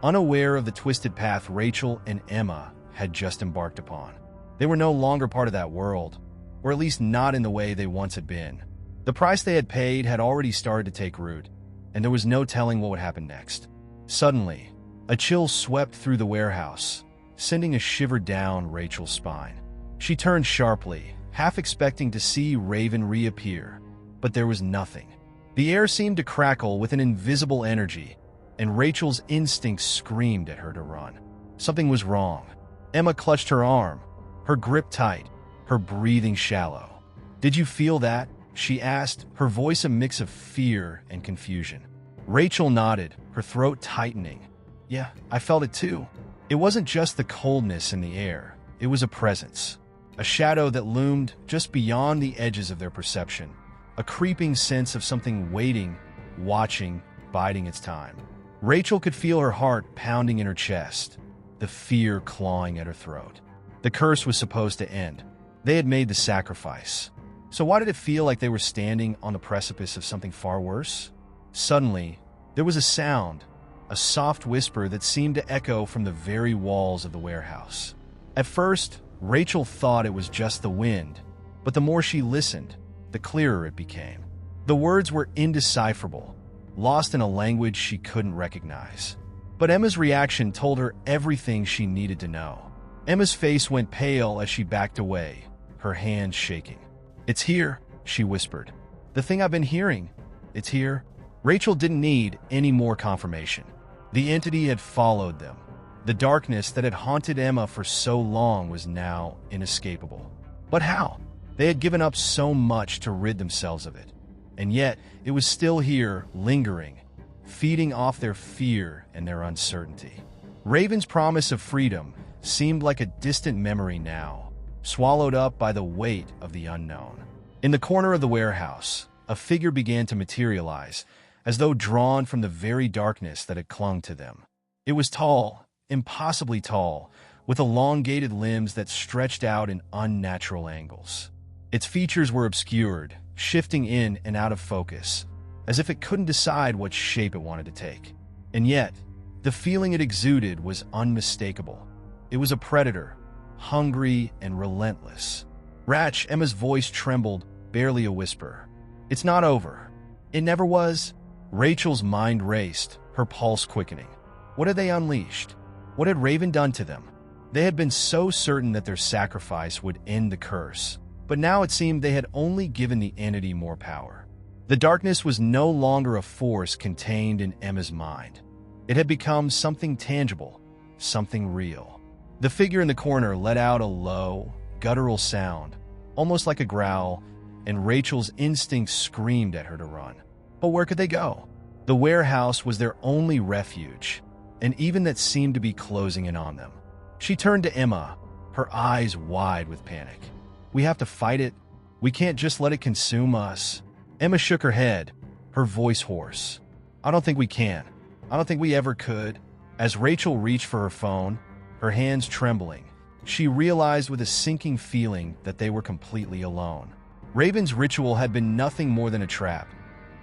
unaware of the twisted path Rachel and Emma had just embarked upon. They were no longer part of that world, or at least not in the way they once had been. The price they had paid had already started to take root, and there was no telling what would happen next. Suddenly, a chill swept through the warehouse, sending a shiver down Rachel's spine. She turned sharply, half expecting to see Raven reappear, but there was nothing. The air seemed to crackle with an invisible energy, and Rachel's instincts screamed at her to run. Something was wrong. Emma clutched her arm, her grip tight, her breathing shallow. "Did you feel that?" she asked, her voice a mix of fear and confusion. Rachel nodded, her throat tightening. "Yeah, I felt it too." It wasn't just the coldness in the air, it was a presence. A shadow that loomed just beyond the edges of their perception. A creeping sense of something waiting, watching, biding its time. Rachel could feel her heart pounding in her chest, the fear clawing at her throat. The curse was supposed to end. They had made the sacrifice. So why did it feel like they were standing on the precipice of something far worse? Suddenly, there was a sound, a soft whisper that seemed to echo from the very walls of the warehouse. At first, Rachel thought it was just the wind, but the more she listened, the clearer it became. The words were indecipherable, lost in a language she couldn't recognize. But Emma's reaction told her everything she needed to know. Emma's face went pale as she backed away, her hands shaking. "It's here," she whispered. "The thing I've been hearing. It's here." Rachel didn't need any more confirmation. The entity had followed them. The darkness that had haunted Emma for so long was now inescapable. But how? They had given up so much to rid themselves of it. And yet, it was still here, lingering, feeding off their fear and their uncertainty. Raven's promise of freedom seemed like a distant memory now, swallowed up by the weight of the unknown. In the corner of the warehouse, a figure began to materialize, as though drawn from the very darkness that had clung to them. It was tall, impossibly tall, with elongated limbs that stretched out in unnatural angles. Its features were obscured, shifting in and out of focus, as if it couldn't decide what shape it wanted to take. And yet, the feeling it exuded was unmistakable. It was a predator, hungry and relentless. "Ratch," Emma's voice trembled, barely a whisper. "It's not over. It never was." Rachel's mind raced, her pulse quickening. What had they unleashed? What had Raven done to them? They had been so certain that their sacrifice would end the curse, but now it seemed they had only given the entity more power. The darkness was no longer a force contained in Emma's mind. It had become something tangible, something real. The figure in the corner let out a low, guttural sound, almost like a growl, and Rachel's instincts screamed at her to run. But where could they go? The warehouse was their only refuge, and even that seemed to be closing in on them. She turned to Emma, her eyes wide with panic. "We have to fight it. We can't just let it consume us." Emma shook her head, her voice hoarse. "I don't think we can. I don't think we ever could." As Rachel reached for her phone, her hands trembling, she realized with a sinking feeling that they were completely alone. Raven's ritual had been nothing more than a trap,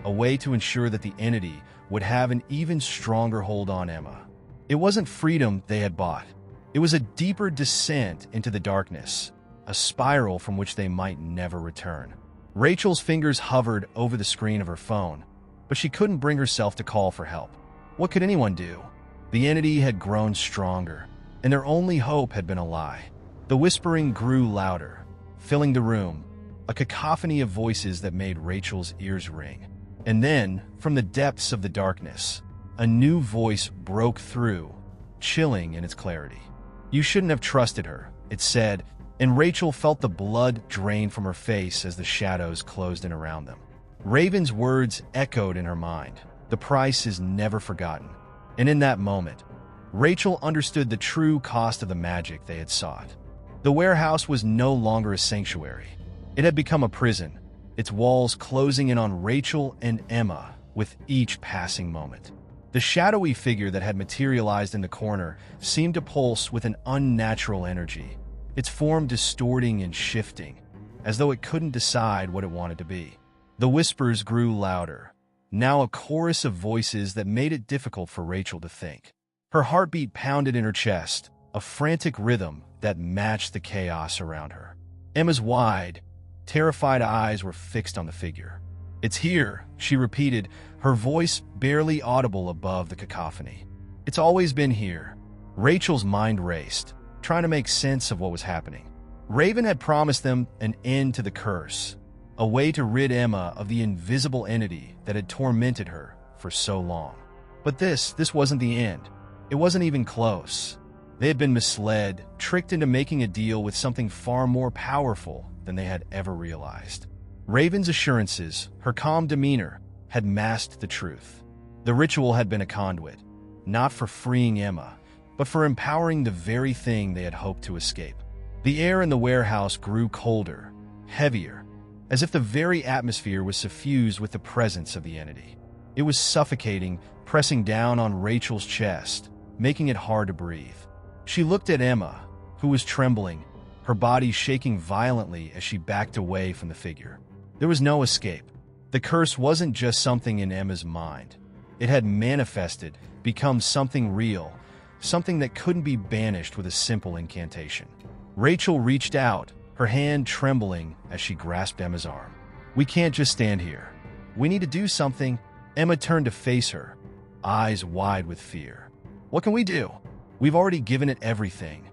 a way to ensure that the entity would have an even stronger hold on Emma. It wasn't freedom they had bought. It was a deeper descent into the darkness, a spiral from which they might never return. Rachel's fingers hovered over the screen of her phone, but she couldn't bring herself to call for help. What could anyone do? The entity had grown stronger, and their only hope had been a lie. The whispering grew louder, filling the room, a cacophony of voices that made Rachel's ears ring. And then, from the depths of the darkness, a new voice broke through, chilling in its clarity. "You shouldn't have trusted her," it said, and Rachel felt the blood drain from her face as the shadows closed in around them. Raven's words echoed in her mind. The price is never forgotten. And in that moment, Rachel understood the true cost of the magic they had sought. The warehouse was no longer a sanctuary. It had become a prison, its walls closing in on Rachel and Emma with each passing moment. The shadowy figure that had materialized in the corner seemed to pulse with an unnatural energy, its form distorting and shifting, as though it couldn't decide what it wanted to be. The whispers grew louder, now a chorus of voices that made it difficult for Rachel to think. Her heartbeat pounded in her chest, a frantic rhythm that matched the chaos around her. Emma's wide, terrified eyes were fixed on the figure. "It's here," she repeated, her voice barely audible above the cacophony. "It's always been here." Rachel's mind raced, trying to make sense of what was happening. Raven had promised them an end to the curse, a way to rid Emma of the invisible entity that had tormented her for so long. But this wasn't the end. It wasn't even close. They had been misled, tricked into making a deal with something far more powerful than they had ever realized. Raven's assurances, her calm demeanor, had masked the truth. The ritual had been a conduit, not for freeing Emma, but for empowering the very thing they had hoped to escape. The air in the warehouse grew colder, heavier, as if the very atmosphere was suffused with the presence of the entity. It was suffocating, pressing down on Rachel's chest, making it hard to breathe. She looked at Emma, who was trembling, her body shaking violently as she backed away from the figure. There was no escape. The curse wasn't just something in Emma's mind. It had manifested, become something real, something that couldn't be banished with a simple incantation. Rachel reached out, her hand trembling as she grasped Emma's arm. "We can't just stand here. We need to do something." Emma turned to face her, eyes wide with fear. "What can we do? We've already given it everything.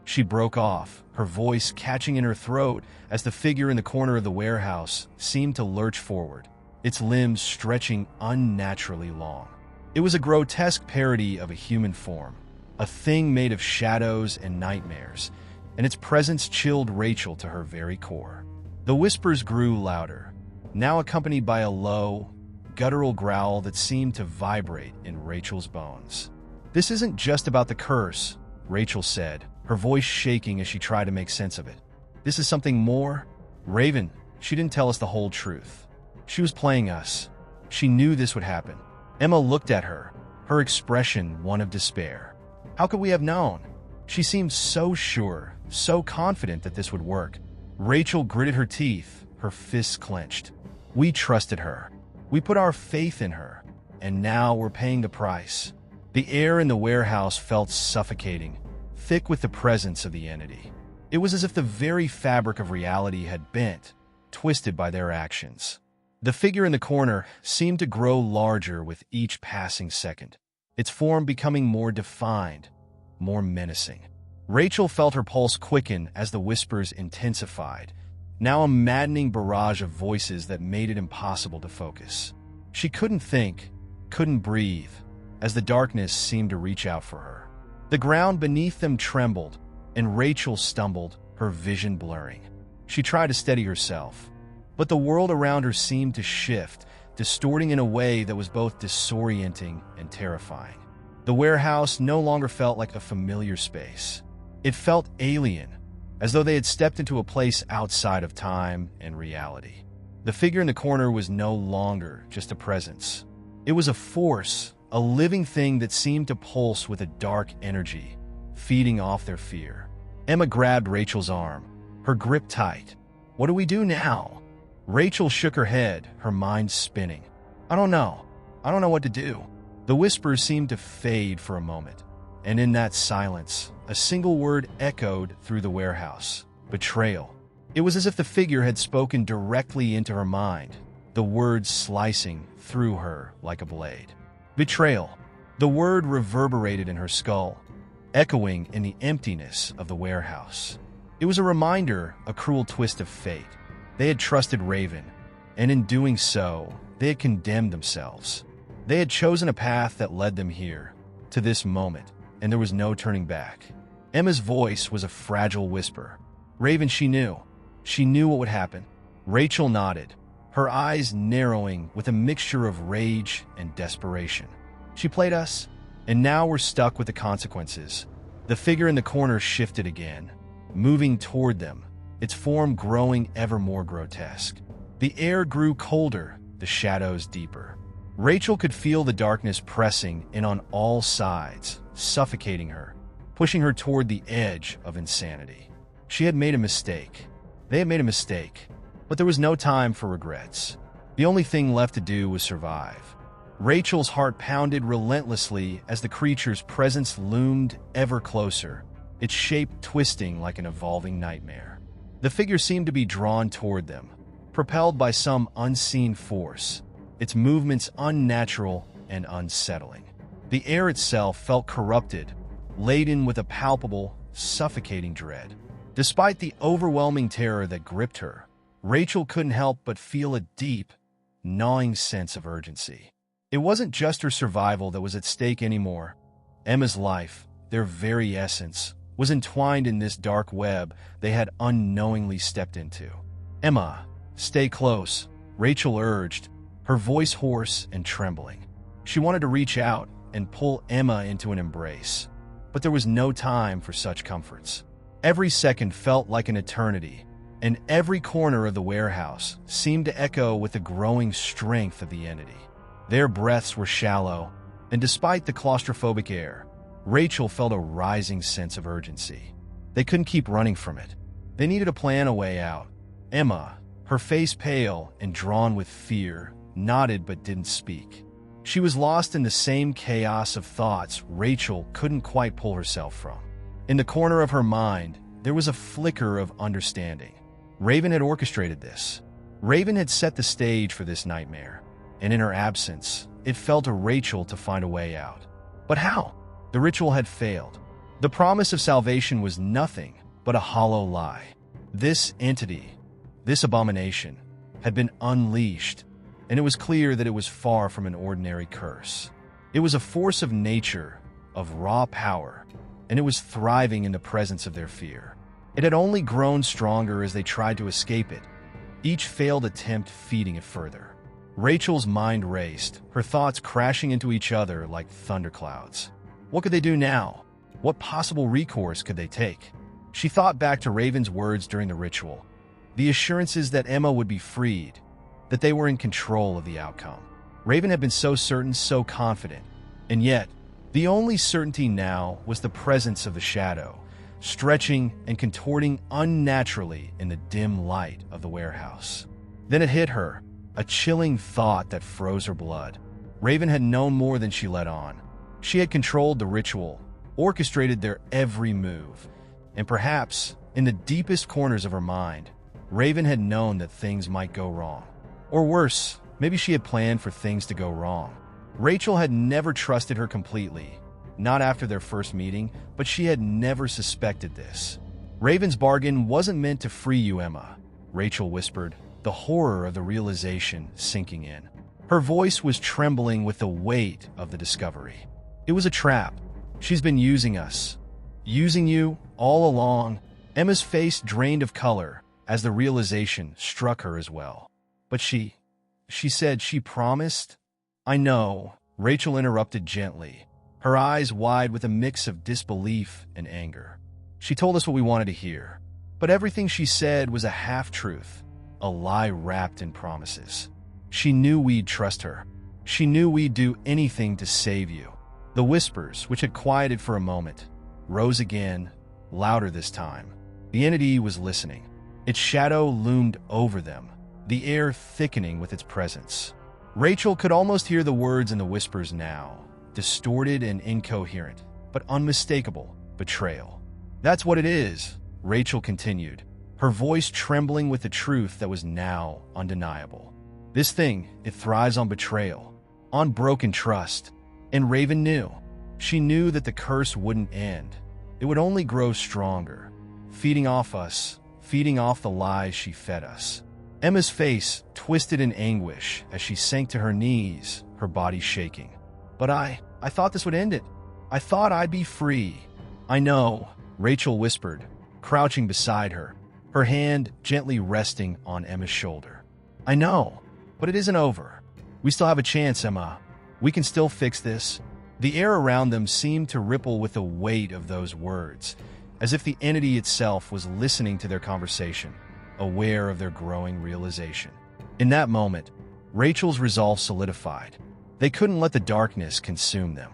She broke off, her voice catching in her throat as the figure in the corner of the warehouse seemed to lurch forward, its limbs stretching unnaturally long. It was a grotesque parody of a human form, a thing made of shadows and nightmares, and its presence chilled Rachel to her very core. The whispers grew louder, now accompanied by a low, guttural growl that seemed to vibrate in Rachel's bones. "This isn't just about the curse," Rachel said, her voice shaking as she tried to make sense of it. "This is something more." Raven, she didn't tell us the whole truth. She was playing us. She knew this would happen. Emma looked at her, her expression one of despair. "How could we have known?" She seemed so sure, so confident that this would work. Rachel gritted her teeth, her fists clenched. "We trusted her. We put our faith in her, and now we're paying the price." The air in the warehouse felt suffocating, thick with the presence of the entity. It was as if the very fabric of reality had bent, twisted by their actions. The figure in the corner seemed to grow larger with each passing second, its form becoming more defined, more menacing. Rachel felt her pulse quicken as the whispers intensified, now a maddening barrage of voices that made it impossible to focus. She couldn't think, couldn't breathe, as the darkness seemed to reach out for her. The ground beneath them trembled, and Rachel stumbled, her vision blurring. She tried to steady herself, but the world around her seemed to shift, distorting in a way that was both disorienting and terrifying. The warehouse no longer felt like a familiar space. It felt alien, as though they had stepped into a place outside of time and reality. The figure in the corner was no longer just a presence. It was a force, a living thing that seemed to pulse with a dark energy, feeding off their fear. Emma grabbed Rachel's arm, her grip tight. "What do we do now?" Rachel shook her head, her mind spinning. I don't know what to do." The whispers seemed to fade for a moment, and in that silence, a single word echoed through the warehouse: betrayal. It was as if the figure had spoken directly into her mind, the words slicing through her like a blade. Betrayal. The word reverberated in her skull, echoing in the emptiness of the warehouse. It was a reminder, a cruel twist of fate. They had trusted Raven, and in doing so, they had condemned themselves. They had chosen a path that led them here, to this moment, and there was no turning back. Emma's voice was a fragile whisper. Raven, she knew. She knew what would happen. Rachel nodded, her eyes narrowing with a mixture of rage and desperation. She played us, and now we're stuck with the consequences. The figure in the corner shifted again, moving toward them, its form growing ever more grotesque. The air grew colder, the shadows deeper. Rachel could feel the darkness pressing in on all sides, suffocating her, pushing her toward the edge of insanity. She had made a mistake. They had made a mistake, but there was no time for regrets. The only thing left to do was survive. Rachel's heart pounded relentlessly as the creature's presence loomed ever closer, its shape twisting like an evolving nightmare. The figure seemed to be drawn toward them, propelled by some unseen force, its movements unnatural and unsettling. The air itself felt corrupted, laden with a palpable, suffocating dread. Despite the overwhelming terror that gripped her, Rachel couldn't help but feel a deep, gnawing sense of urgency. It wasn't just her survival that was at stake anymore. Emma's life, their very essence, was entwined in this dark web they had unknowingly stepped into. "Emma, stay close," Rachel urged, her voice hoarse and trembling. She wanted to reach out and pull Emma into an embrace, but there was no time for such comforts. Every second felt like an eternity, and every corner of the warehouse seemed to echo with the growing strength of the entity. Their breaths were shallow, and despite the claustrophobic air, Rachel felt a rising sense of urgency. They couldn't keep running from it. They needed to plan a way out. Emma, her face pale and drawn with fear, nodded but didn't speak. She was lost in the same chaos of thoughts Rachel couldn't quite pull herself from. In the corner of her mind, there was a flicker of understanding. Raven had orchestrated this. Raven had set the stage for this nightmare, and in her absence, it fell to Rachel to find a way out. But how? The ritual had failed. The promise of salvation was nothing but a hollow lie. This entity, this abomination, had been unleashed, and it was clear that it was far from an ordinary curse. It was a force of nature, of raw power, and it was thriving in the presence of their fear. It had only grown stronger as they tried to escape it, each failed attempt feeding it further. Rachel's mind raced, her thoughts crashing into each other like thunderclouds. What could they do now? What possible recourse could they take? She thought back to Raven's words during the ritual, the assurances that Emma would be freed, that they were in control of the outcome. Raven had been so certain, so confident, and yet, the only certainty now was the presence of the shadow, stretching and contorting unnaturally in the dim light of the warehouse. Then it hit her, a chilling thought that froze her blood. Raven had known more than she let on. She had controlled the ritual, orchestrated their every move, and perhaps, in the deepest corners of her mind, Raven had known that things might go wrong. Or worse, maybe she had planned for things to go wrong. Rachel had never trusted her completely, not after their first meeting, but she had never suspected this. "Raven's bargain wasn't meant to free you, Emma," Rachel whispered, the horror of the realization sinking in. Her voice was trembling with the weight of the discovery. "It was a trap. She's been using us. Using you all along." Emma's face drained of color as the realization struck her as well. "But she said she promised." "I know," Rachel interrupted gently, her eyes wide with a mix of disbelief and anger. "She told us what we wanted to hear, but everything she said was a half-truth, a lie wrapped in promises. She knew we'd trust her. She knew we'd do anything to save you." The whispers, which had quieted for a moment, rose again, louder this time. The entity was listening. Its shadow loomed over them, the air thickening with its presence. Rachel could almost hear the words in the whispers now, distorted and incoherent, but unmistakable betrayal. "That's what it is," Rachel continued, her voice trembling with the truth that was now undeniable. "This thing, it thrives on betrayal, on broken trust." And Raven knew. She knew that the curse wouldn't end. It would only grow stronger, feeding off us, feeding off the lies she fed us. Emma's face twisted in anguish as she sank to her knees, her body shaking. "But I thought this would end it. I thought I'd be free." "I know," Rachel whispered, crouching beside her, her hand gently resting on Emma's shoulder. "I know, but it isn't over. We still have a chance, Emma. We can still fix this." The air around them seemed to ripple with the weight of those words, as if the entity itself was listening to their conversation, aware of their growing realization. In that moment, Rachel's resolve solidified. They couldn't let the darkness consume them.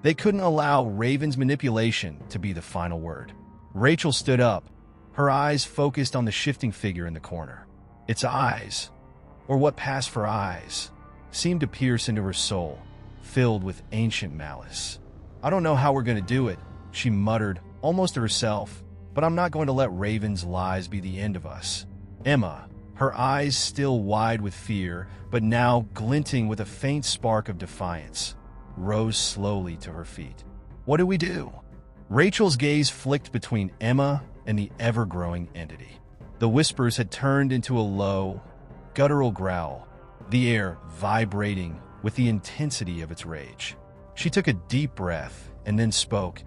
They couldn't allow Raven's manipulation to be the final word. Rachel stood up, her eyes focused on the shifting figure in the corner. Its eyes, or what passed for eyes, seemed to pierce into her soul, filled with ancient malice. "I don't know how we're going to do it," she muttered, almost to herself, "but I'm not going to let Raven's lies be the end of us." Emma, her eyes still wide with fear, but now glinting with a faint spark of defiance, rose slowly to her feet. "What do we do?" Rachel's gaze flicked between Emma and the ever-growing entity. The whispers had turned into a low, guttural growl, the air vibrating with the intensity of its rage. She took a deep breath and then spoke,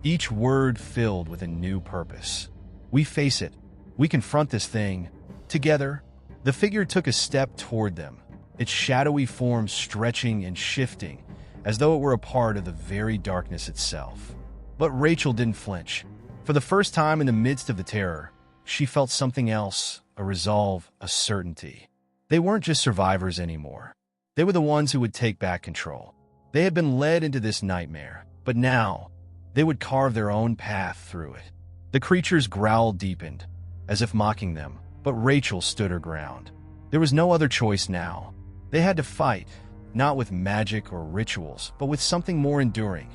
each word filled with a new purpose. "We face it. We confront this thing. Together." The figure took a step toward them, its shadowy form stretching and shifting, as though it were a part of the very darkness itself. But Rachel didn't flinch. For the first time in the midst of the terror, she felt something else, a resolve, a certainty. They weren't just survivors anymore. They were the ones who would take back control. They had been led into this nightmare, but now they would carve their own path through it. The creature's growl deepened, as if mocking them, but Rachel stood her ground. There was no other choice now. They had to fight, not with magic or rituals, but with something more enduring,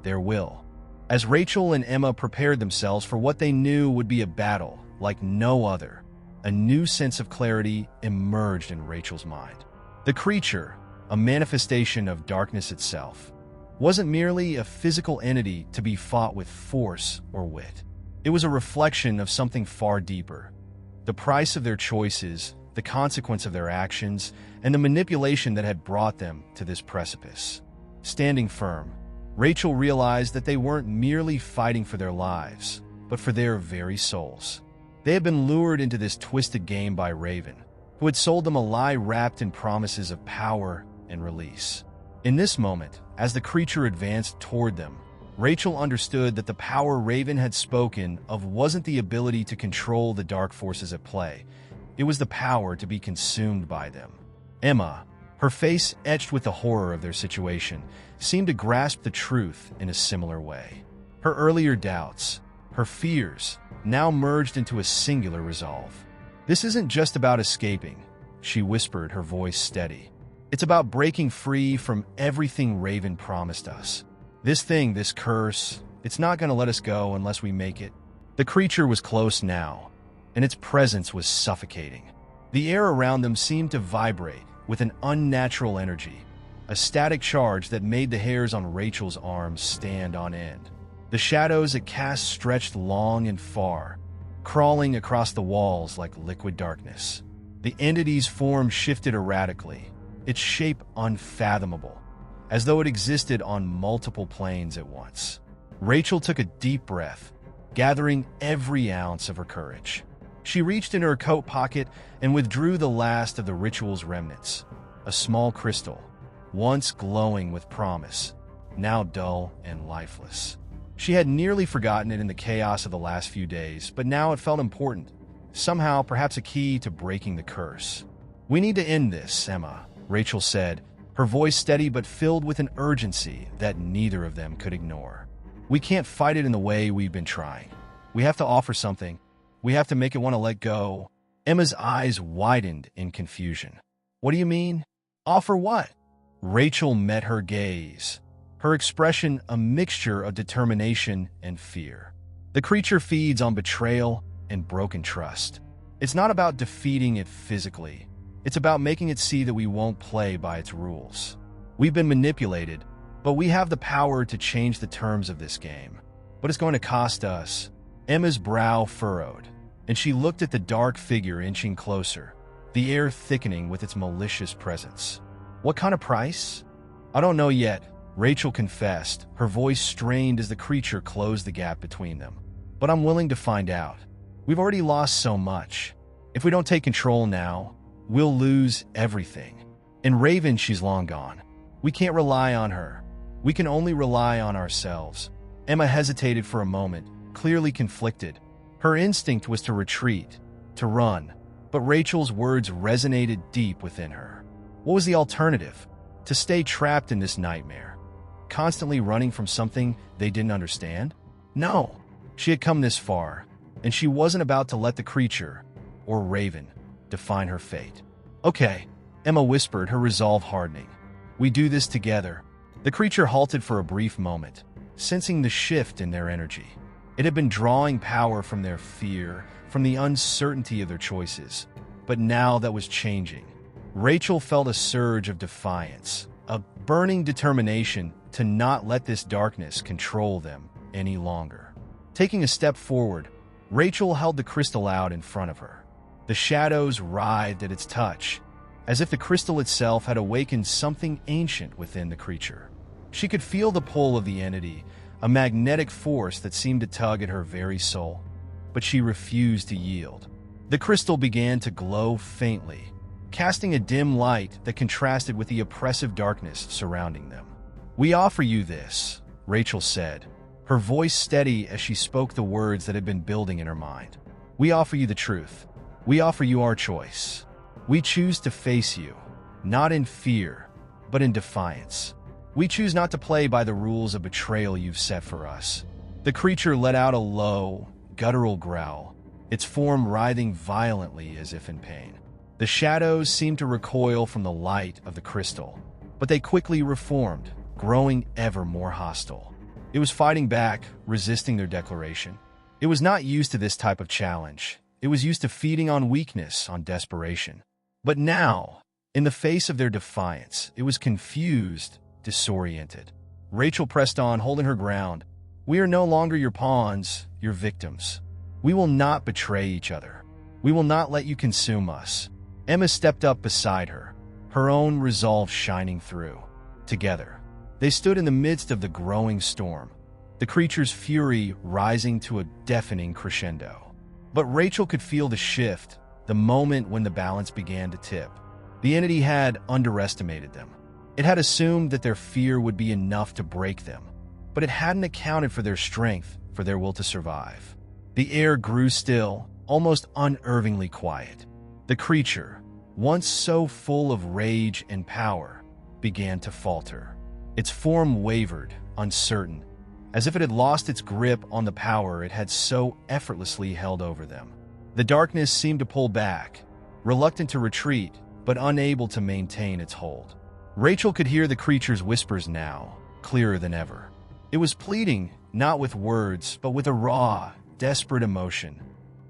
their will. As Rachel and Emma prepared themselves for what they knew would be a battle like no other, a new sense of clarity emerged in Rachel's mind. The creature, a manifestation of darkness itself, wasn't merely a physical entity to be fought with force or wit. It was a reflection of something far deeper. The price of their choices, the consequence of their actions, and the manipulation that had brought them to this precipice. Standing firm, Rachel realized that they weren't merely fighting for their lives, but for their very souls. They had been lured into this twisted game by Raven, who had sold them a lie wrapped in promises of power and release. In this moment, as the creature advanced toward them, Rachel understood that the power Raven had spoken of wasn't the ability to control the dark forces at play. It was the power to be consumed by them. Emma, her face etched with the horror of their situation, seemed to grasp the truth in a similar way. Her earlier doubts, her fears, now merged into a singular resolve. "This isn't just about escaping," she whispered, her voice steady. "It's about breaking free from everything Raven promised us. This thing, this curse, it's not going to let us go unless we make it." The creature was close now, and its presence was suffocating. The air around them seemed to vibrate with an unnatural energy, a static charge that made the hairs on Rachel's arms stand on end. The shadows it cast stretched long and far, crawling across the walls like liquid darkness. The entity's form shifted erratically, its shape unfathomable, as though it existed on multiple planes at once. Rachel took a deep breath, gathering every ounce of her courage. She reached into her coat pocket and withdrew the last of the ritual's remnants, a small crystal, once glowing with promise, now dull and lifeless. She had nearly forgotten it in the chaos of the last few days, but now it felt important, somehow perhaps a key to breaking the curse. "We need to end this, Emma," Rachel said, her voice steady but filled with an urgency that neither of them could ignore. "We can't fight it in the way we've been trying. We have to offer something. We have to make it want to let go." Emma's eyes widened in confusion. "What do you mean? Offer what?" Rachel met her gaze, her expression a mixture of determination and fear. "The creature feeds on betrayal and broken trust. It's not about defeating it physically. It's about making it see that we won't play by its rules. We've been manipulated, but we have the power to change the terms of this game. But it's going to cost us." Emma's brow furrowed, and she looked at the dark figure inching closer, the air thickening with its malicious presence. "What kind of price?" "I don't know yet," Rachel confessed, her voice strained as the creature closed the gap between them. "But I'm willing to find out. We've already lost so much. If we don't take control now, we'll lose everything. And Raven, she's long gone. We can't rely on her. We can only rely on ourselves." Emma hesitated for a moment, clearly conflicted. Her instinct was to retreat, to run, but Rachel's words resonated deep within her. What was the alternative? To stay trapped in this nightmare? Constantly running from something they didn't understand? No. She had come this far, and she wasn't about to let the creature, or Raven, define her fate. Okay, Emma whispered, her resolve hardening. We do this together. The creature halted for a brief moment, sensing the shift in their energy. It had been drawing power from their fear, from the uncertainty of their choices. But now that was changing. Rachel felt a surge of defiance, a burning determination to not let this darkness control them any longer. Taking a step forward, Rachel held the crystal out in front of her. The shadows writhed at its touch, as if the crystal itself had awakened something ancient within the creature. She could feel the pull of the entity, a magnetic force that seemed to tug at her very soul. But she refused to yield. The crystal began to glow faintly, casting a dim light that contrasted with the oppressive darkness surrounding them. We offer you this, Rachel said, her voice steady as she spoke the words that had been building in her mind. We offer you the truth. We offer you our choice. We choose to face you, not in fear, but in defiance. We choose not to play by the rules of betrayal you've set for us. The creature let out a low, guttural growl, its form writhing violently as if in pain. The shadows seemed to recoil from the light of the crystal, but they quickly reformed, growing ever more hostile. It was fighting back, resisting their declaration. It was not used to this type of challenge. It was used to feeding on weakness, on desperation. But now, in the face of their defiance, it was confused, disoriented. Rachel pressed on, holding her ground. We are no longer your pawns, your victims. We will not betray each other. We will not let you consume us. Emma stepped up beside her, her own resolve shining through. Together, they stood in the midst of the growing storm, the creature's fury rising to a deafening crescendo. But Rachel could feel the shift, the moment when the balance began to tip. The entity had underestimated them. It had assumed that their fear would be enough to break them, but it hadn't accounted for their strength, for their will to survive. The air grew still, almost unnervingly quiet. The creature, once so full of rage and power, began to falter. Its form wavered, uncertain, as if it had lost its grip on the power it had so effortlessly held over them. The darkness seemed to pull back, reluctant to retreat, but unable to maintain its hold. Rachel could hear the creature's whispers now, clearer than ever. It was pleading, not with words, but with a raw, desperate emotion.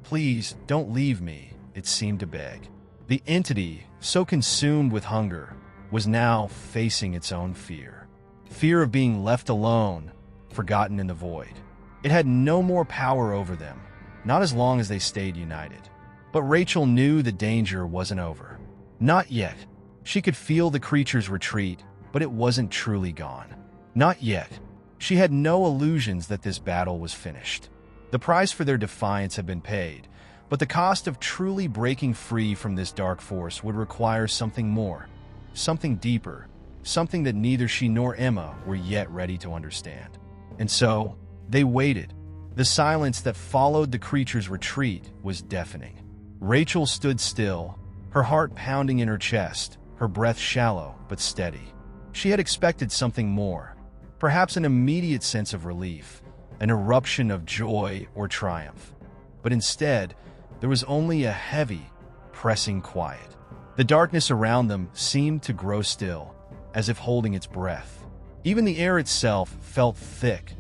Please, don't leave me, it seemed to beg. The entity, so consumed with hunger, was now facing its own fear. Fear of being left alone, forgotten in the void. It had no more power over them, not as long as they stayed united. But Rachel knew the danger wasn't over. Not yet. She could feel the creature's retreat, but it wasn't truly gone. Not yet. She had no illusions that this battle was finished. The price for their defiance had been paid, but the cost of truly breaking free from this dark force would require something more, something deeper, something that neither she nor Emma were yet ready to understand. And so, they waited. The silence that followed the creature's retreat was deafening. Rachel stood still, her heart pounding in her chest, her breath shallow but steady. She had expected something more, perhaps an immediate sense of relief, an eruption of joy or triumph. But instead, there was only a heavy, pressing quiet. The darkness around them seemed to grow still, as if holding its breath. Even the air itself felt thick,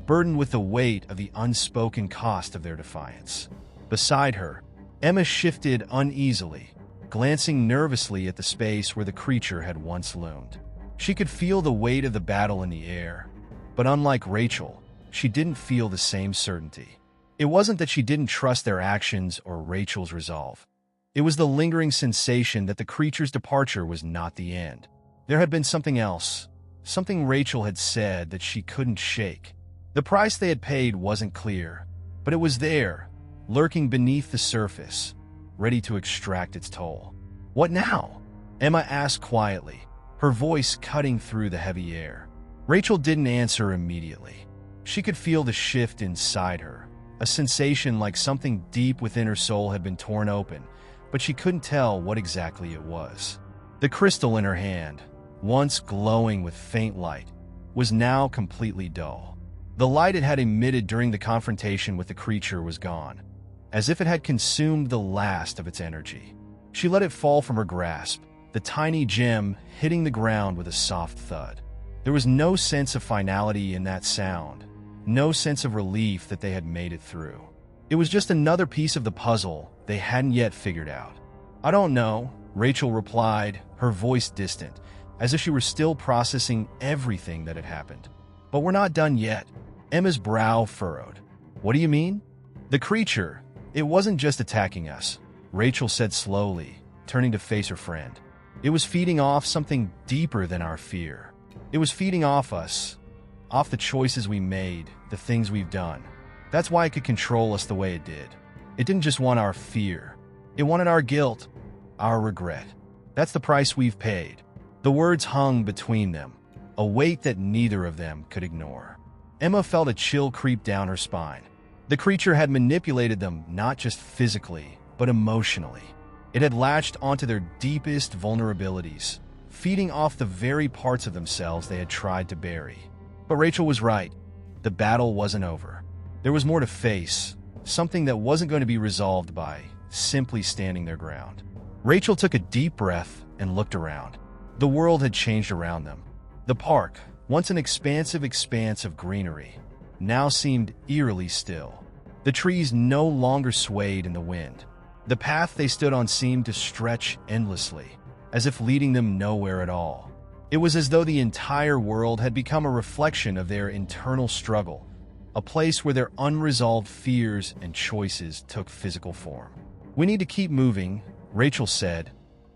burdened with the weight of the unspoken cost of their defiance. Beside her, Emma shifted uneasily, glancing nervously at the space where the creature had once loomed. She could feel the weight of the battle in the air, but unlike Rachel, she didn't feel the same certainty. It wasn't that she didn't trust their actions or Rachel's resolve. It was the lingering sensation that the creature's departure was not the end. There had been something else, something Rachel had said that she couldn't shake. The price they had paid wasn't clear, but it was there, lurking beneath the surface, ready to extract its toll. What now? Emma asked quietly, her voice cutting through the heavy air. Rachel didn't answer immediately. She could feel the shift inside her, a sensation like something deep within her soul had been torn open, but she couldn't tell what exactly it was. The crystal in her hand, once glowing with faint light, was now completely dull. The light it had emitted during the confrontation with the creature was gone, as if it had consumed the last of its energy. She let it fall from her grasp, the tiny gem hitting the ground with a soft thud. There was no sense of finality in that sound, no sense of relief that they had made it through. It was just another piece of the puzzle they hadn't yet figured out. "I don't know," Rachel replied, her voice distant, as if she were still processing everything that had happened. "But we're not done yet." Emma's brow furrowed. "What do you mean?" "The creature, it wasn't just attacking us," Rachel said slowly, turning to face her friend. "It was feeding off something deeper than our fear. It was feeding off us, off the choices we made, the things we've done. That's why it could control us the way it did. It didn't just want our fear. It wanted our guilt, our regret. That's the price we've paid." The words hung between them, a weight that neither of them could ignore. Emma felt a chill creep down her spine. The creature had manipulated them not just physically, but emotionally. It had latched onto their deepest vulnerabilities, feeding off the very parts of themselves they had tried to bury. But Rachel was right. The battle wasn't over. There was more to face, something that wasn't going to be resolved by simply standing their ground. Rachel took a deep breath and looked around. The world had changed around them. The park, once an expansive expanse of greenery, now seemed eerily still. The trees no longer swayed in the wind. The path they stood on seemed to stretch endlessly, as if leading them nowhere at all. It was as though the entire world had become a reflection of their internal struggle, a place where their unresolved fears and choices took physical form. "We need to keep moving," Rachel said,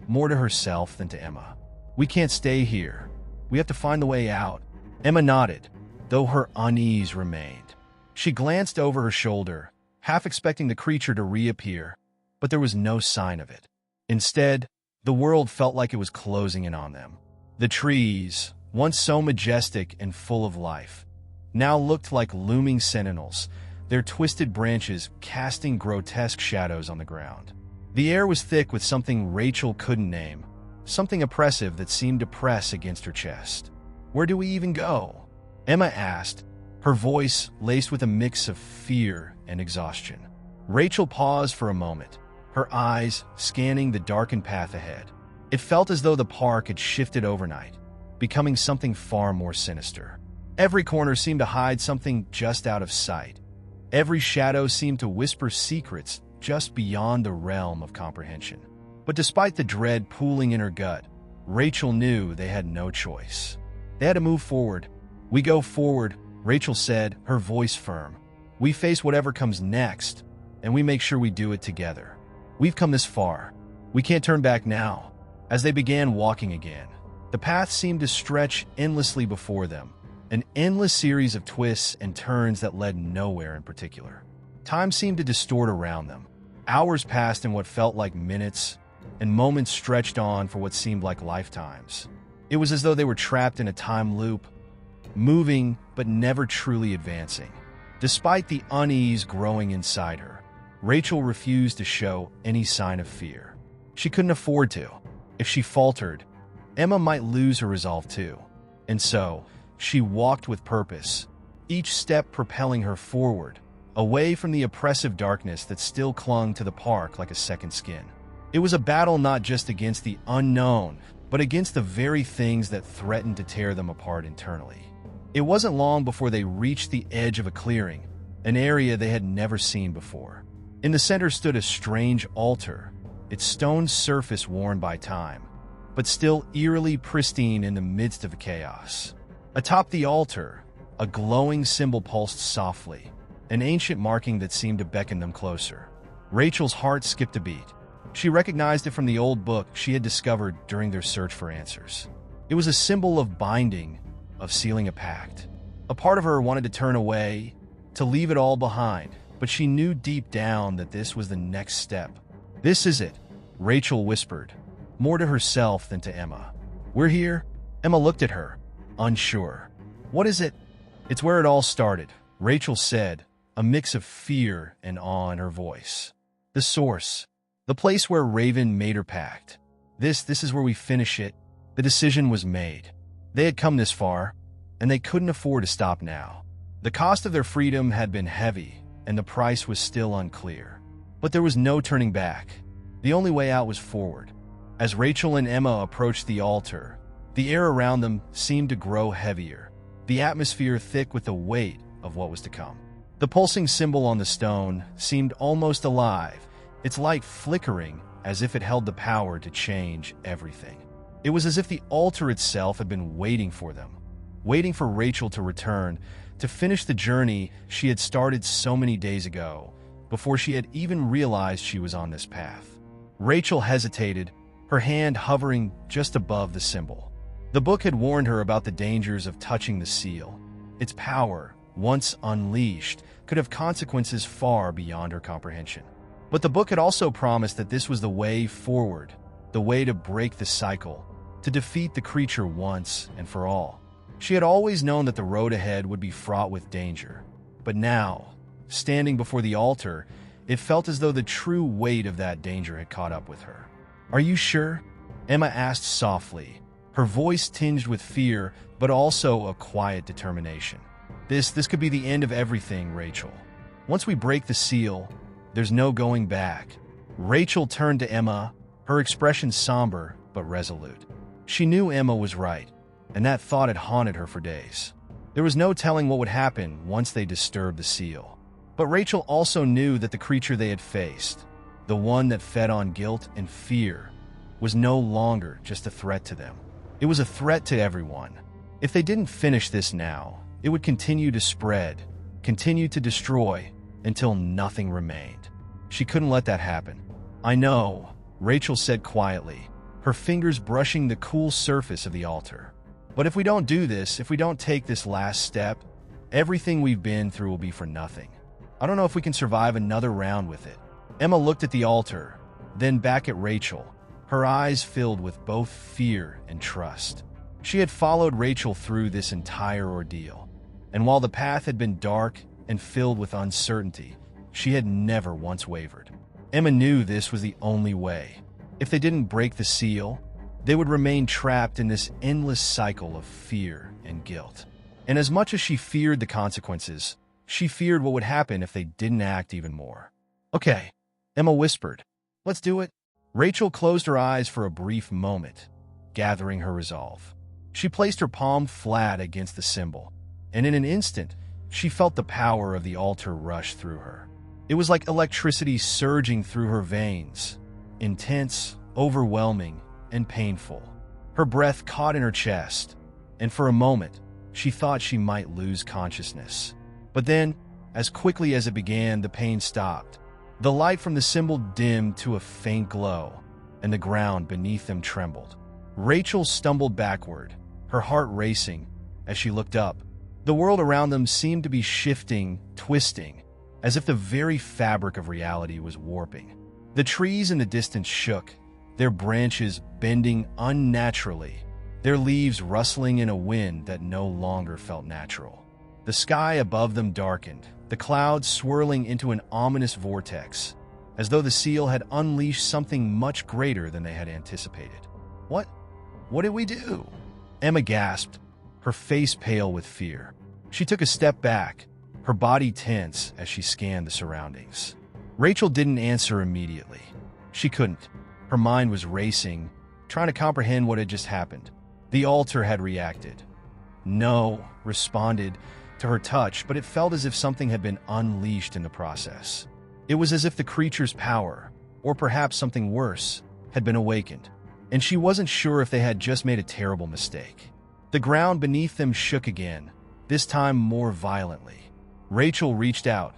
more to herself than to Emma. "We can't stay here. We have to find the way out." Emma nodded, though her unease remained. She glanced over her shoulder, half expecting the creature to reappear, but there was no sign of it. Instead, the world felt like it was closing in on them. The trees, once so majestic and full of life, now looked like looming sentinels, their twisted branches casting grotesque shadows on the ground. The air was thick with something Rachel couldn't name, something oppressive that seemed to press against her chest. "Where do we even go?" Emma asked, her voice laced with a mix of fear and exhaustion. Rachel paused for a moment, her eyes scanning the darkened path ahead. It felt as though the park had shifted overnight, becoming something far more sinister. Every corner seemed to hide something just out of sight. Every shadow seemed to whisper secrets just beyond the realm of comprehension. But despite the dread pooling in her gut, Rachel knew they had no choice. They had to move forward. "We go forward," Rachel said, her voice firm. "We face whatever comes next, and we make sure we do it together. We've come this far. We can't turn back now." As they began walking again, the path seemed to stretch endlessly before them, an endless series of twists and turns that led nowhere in particular. Time seemed to distort around them. Hours passed in what felt like minutes, and moments stretched on for what seemed like lifetimes. It was as though they were trapped in a time loop, moving but never truly advancing. Despite the unease growing inside her, Rachel refused to show any sign of fear. She couldn't afford to. If she faltered, Emma might lose her resolve too. And so, she walked with purpose, each step propelling her forward, away from the oppressive darkness that still clung to the park like a second skin. It was a battle not just against the unknown, but against the very things that threatened to tear them apart internally. It wasn't long before they reached the edge of a clearing, an area they had never seen before. In the center stood a strange altar, its stone surface worn by time, but still eerily pristine in the midst of the chaos. Atop the altar, a glowing symbol pulsed softly, an ancient marking that seemed to beckon them closer. Rachel's heart skipped a beat. She recognized it from the old book she had discovered during their search for answers. It was a symbol of binding, of sealing a pact. A part of her wanted to turn away, to leave it all behind, but she knew deep down that this was the next step. "This is it," Rachel whispered, more to herself than to Emma. "We're here?" Emma looked at her, unsure. "What is it?" "It's where it all started," Rachel said, a mix of fear and awe in her voice. "The source. The place where Raven made her pact. This is where we finish it, The decision was made. They had come this far, and they couldn't afford to stop now. The cost of their freedom had been heavy, and the price was still unclear. But there was no turning back. The only way out was forward. As Rachel and Emma approached the altar, the air around them seemed to grow heavier, the atmosphere thick with the weight of what was to come. The pulsing symbol on the stone seemed almost alive, its light flickering as if it held the power to change everything. It was as if the altar itself had been waiting for them, waiting for Rachel to return, to finish the journey she had started so many days ago, before she had even realized she was on this path. Rachel hesitated, her hand hovering just above the symbol. The book had warned her about the dangers of touching the seal. Its power, once unleashed, could have consequences far beyond her comprehension. But the book had also promised that this was the way forward, the way to break the cycle, to defeat the creature once and for all. She had always known that the road ahead would be fraught with danger. But now, standing before the altar, it felt as though the true weight of that danger had caught up with her. "Are you sure?" Emma asked softly, her voice tinged with fear, but also a quiet determination. This could be the end of everything, Rachel. Once we break the seal, there's no going back." Rachel turned to Emma, her expression somber but resolute. She knew Emma was right, and that thought had haunted her for days. There was no telling what would happen once they disturbed the seal. But Rachel also knew that the creature they had faced, the one that fed on guilt and fear, was no longer just a threat to them. It was a threat to everyone. If they didn't finish this now, it would continue to spread, continue to destroy, until nothing remained. She couldn't let that happen. "I know," Rachel said quietly, her fingers brushing the cool surface of the altar. "But if we don't do this, if we don't take this last step, everything we've been through will be for nothing. I don't know if we can survive another round with it." Emma looked at the altar, then back at Rachel, her eyes filled with both fear and trust. She had followed Rachel through this entire ordeal, and while the path had been dark and filled with uncertainty, she had never once wavered. Emma knew this was the only way. If they didn't break the seal, they would remain trapped in this endless cycle of fear and guilt. And as much as she feared the consequences, she feared what would happen if they didn't act even more. "Okay," Emma whispered. "Let's do it." Rachel closed her eyes for a brief moment, gathering her resolve. She placed her palm flat against the symbol, and in an instant, she felt the power of the altar rush through her. It was like electricity surging through her veins, intense, overwhelming, and painful. Her breath caught in her chest, and for a moment, she thought she might lose consciousness. But then, as quickly as it began, the pain stopped. The light from the symbol dimmed to a faint glow, and the ground beneath them trembled. Rachel stumbled backward, her heart racing, as she looked up. The world around them seemed to be shifting, twisting, as if the very fabric of reality was warping. The trees in the distance shook, their branches bending unnaturally, their leaves rustling in a wind that no longer felt natural. The sky above them darkened, the clouds swirling into an ominous vortex, as though the seal had unleashed something much greater than they had anticipated. What did we do?" Emma gasped, her face pale with fear. She took a step back, her body tense as she scanned the surroundings. Rachel didn't answer immediately. She couldn't. Her mind was racing, trying to comprehend what had just happened. The altar had reacted. "No," responded to her touch, but it felt as if something had been unleashed in the process. It was as if the creature's power, or perhaps something worse, had been awakened, and she wasn't sure if they had just made a terrible mistake. The ground beneath them shook again, this time more violently. Rachel reached out,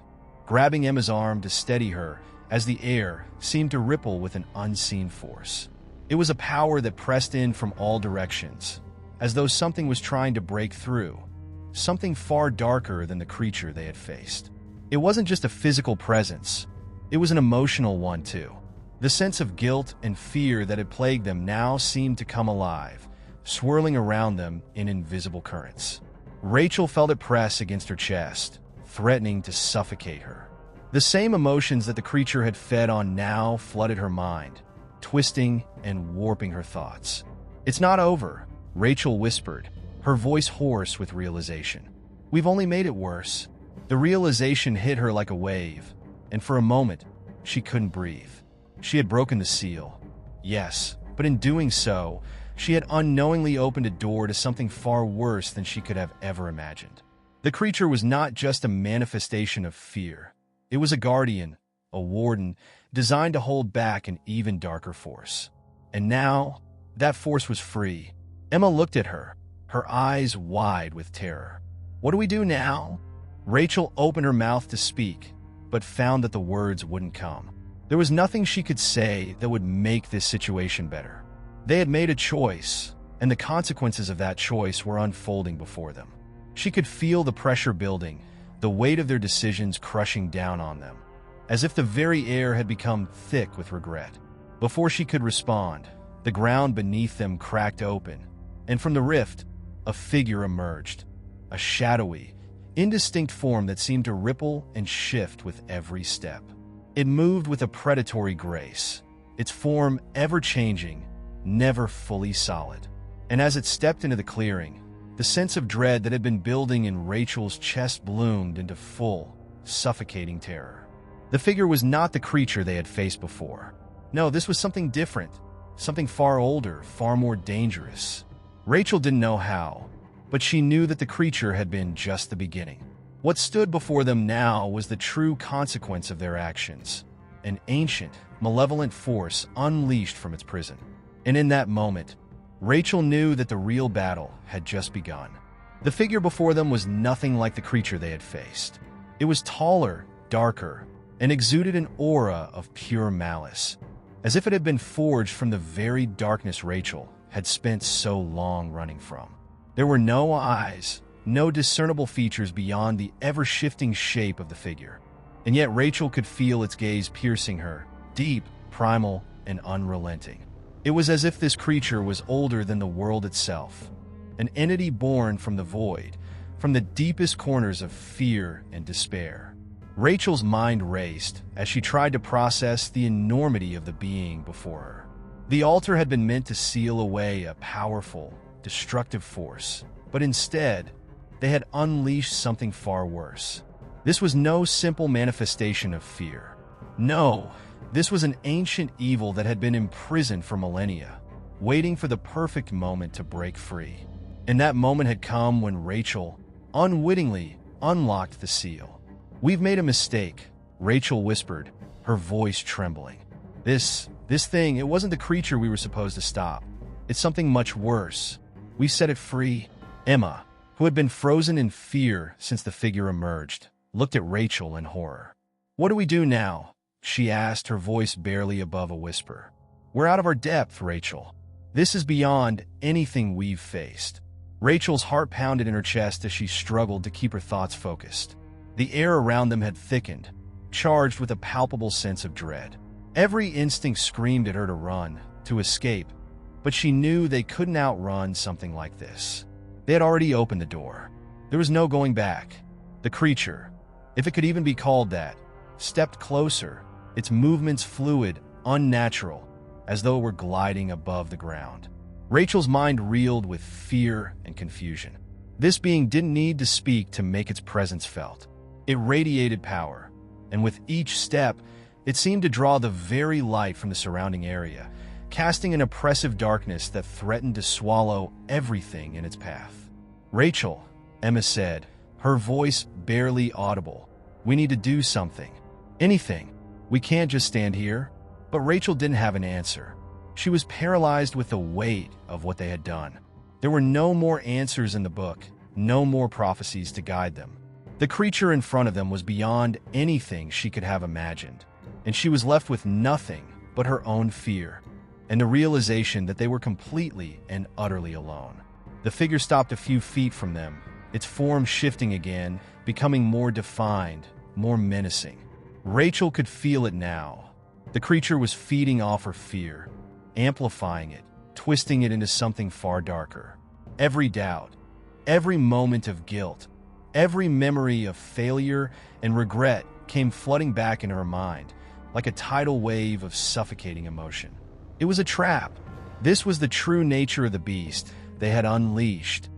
grabbing Emma's arm to steady her as the air seemed to ripple with an unseen force. It was a power that pressed in from all directions, as though something was trying to break through, something far darker than the creature they had faced. It wasn't just a physical presence, it was an emotional one too. The sense of guilt and fear that had plagued them now seemed to come alive, swirling around them in invisible currents. Rachel felt it press against her chest, threatening to suffocate her. The same emotions that the creature had fed on now flooded her mind, twisting and warping her thoughts. "It's not over," Rachel whispered, her voice hoarse with realization. "We've only made it worse." The realization hit her like a wave, and for a moment, she couldn't breathe. She had broken the seal. Yes, but in doing so, she had unknowingly opened a door to something far worse than she could have ever imagined. The creature was not just a manifestation of fear. It was a guardian, a warden, designed to hold back an even darker force. And now, that force was free. Emma looked at her, her eyes wide with terror. "What do we do now?" Rachel opened her mouth to speak, but found that the words wouldn't come. There was nothing she could say that would make this situation better. They had made a choice, and the consequences of that choice were unfolding before them. She could feel the pressure building, the weight of their decisions crushing down on them, as if the very air had become thick with regret. Before she could respond, the ground beneath them cracked open, and from the rift, a figure emerged, a shadowy, indistinct form that seemed to ripple and shift with every step. It moved with a predatory grace, its form ever-changing, never fully solid. And as it stepped into the clearing, the sense of dread that had been building in Rachel's chest bloomed into full, suffocating terror. The figure was not the creature they had faced before. No, this was something different, something far older, far more dangerous. Rachel didn't know how, but she knew that the creature had been just the beginning. What stood before them now was the true consequence of their actions, an ancient, malevolent force unleashed from its prison. And in that moment, Rachel knew that the real battle had just begun. The figure before them was nothing like the creature they had faced. It was taller, darker, and exuded an aura of pure malice, as if it had been forged from the very darkness Rachel had spent so long running from. There were no eyes, no discernible features beyond the ever-shifting shape of the figure, and yet Rachel could feel its gaze piercing her, deep, primal, and unrelenting. It was as if this creature was older than the world itself, an entity born from the void, from the deepest corners of fear and despair. Rachel's mind raced as she tried to process the enormity of the being before her. The altar had been meant to seal away a powerful, destructive force, but instead, they had unleashed something far worse. This was no simple manifestation of fear. No, this was an ancient evil that had been imprisoned for millennia, waiting for the perfect moment to break free. And that moment had come when Rachel, unwittingly, unlocked the seal. "We've made a mistake," Rachel whispered, her voice trembling. This thing, it wasn't the creature we were supposed to stop. It's something much worse. We set it free." Emma, who had been frozen in fear since the figure emerged, looked at Rachel in horror. "What do we do now?" she asked, her voice barely above a whisper. "We're out of our depth, Rachel. This is beyond anything we've faced." Rachel's heart pounded in her chest as she struggled to keep her thoughts focused. The air around them had thickened, charged with a palpable sense of dread. Every instinct screamed at her to run, to escape, but she knew they couldn't outrun something like this. They had already opened the door. There was no going back. The creature, if it could even be called that, stepped closer, its movements fluid, unnatural, as though it were gliding above the ground. Rachel's mind reeled with fear and confusion. This being didn't need to speak to make its presence felt. It radiated power, and with each step, it seemed to draw the very light from the surrounding area, casting an oppressive darkness that threatened to swallow everything in its path. "Rachel," Emma said, her voice barely audible, "we need to do something. Anything. We can't just stand here." But Rachel didn't have an answer. She was paralyzed with the weight of what they had done. There were no more answers in the book, no more prophecies to guide them. The creature in front of them was beyond anything she could have imagined, and she was left with nothing but her own fear and the realization that they were completely and utterly alone. The figure stopped a few feet from them, its form shifting again, becoming more defined, more menacing. Rachel could feel it now. The creature was feeding off her fear, amplifying it, twisting it into something far darker. Every doubt, every moment of guilt, every memory of failure and regret came flooding back into her mind, like a tidal wave of suffocating emotion. It was a trap, This was the true nature of the beast they had unleashed.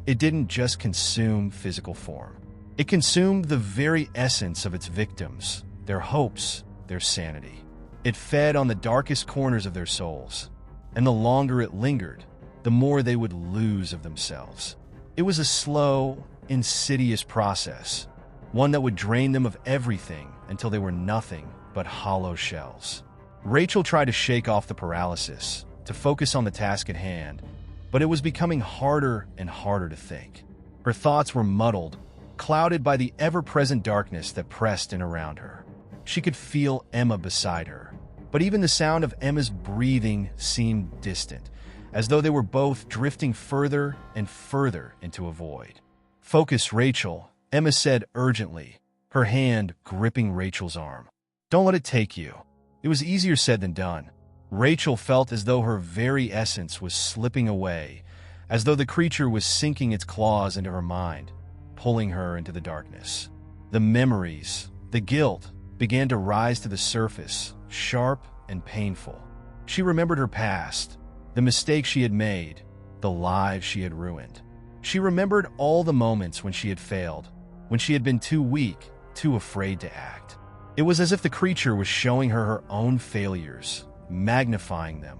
It didn't just consume physical form. It consumed the very essence of its victims, their hopes, their sanity. It fed on the darkest corners of their souls, and the longer it lingered, the more they would lose of themselves. It was a slow, insidious process, one that would drain them of everything until they were nothing but hollow shells. Rachel tried to shake off the paralysis, to focus on the task at hand, but it was becoming harder and harder to think. Her thoughts were muddled, clouded by the ever-present darkness that pressed in around her. She could feel Emma beside her, but even the sound of Emma's breathing seemed distant, as though they were both drifting further and further into a void. "Focus, Rachel," Emma said urgently, her hand gripping Rachel's arm. "Don't let it take you." It was easier said than done. Rachel felt as though her very essence was slipping away, as though the creature was sinking its claws into her mind, pulling her into the darkness. The memories, the guilt, began to rise to the surface, sharp and painful. She remembered her past, the mistakes she had made, the lives she had ruined. She remembered all the moments when she had failed, when she had been too weak, too afraid to act. It was as if the creature was showing her her own failures, magnifying them,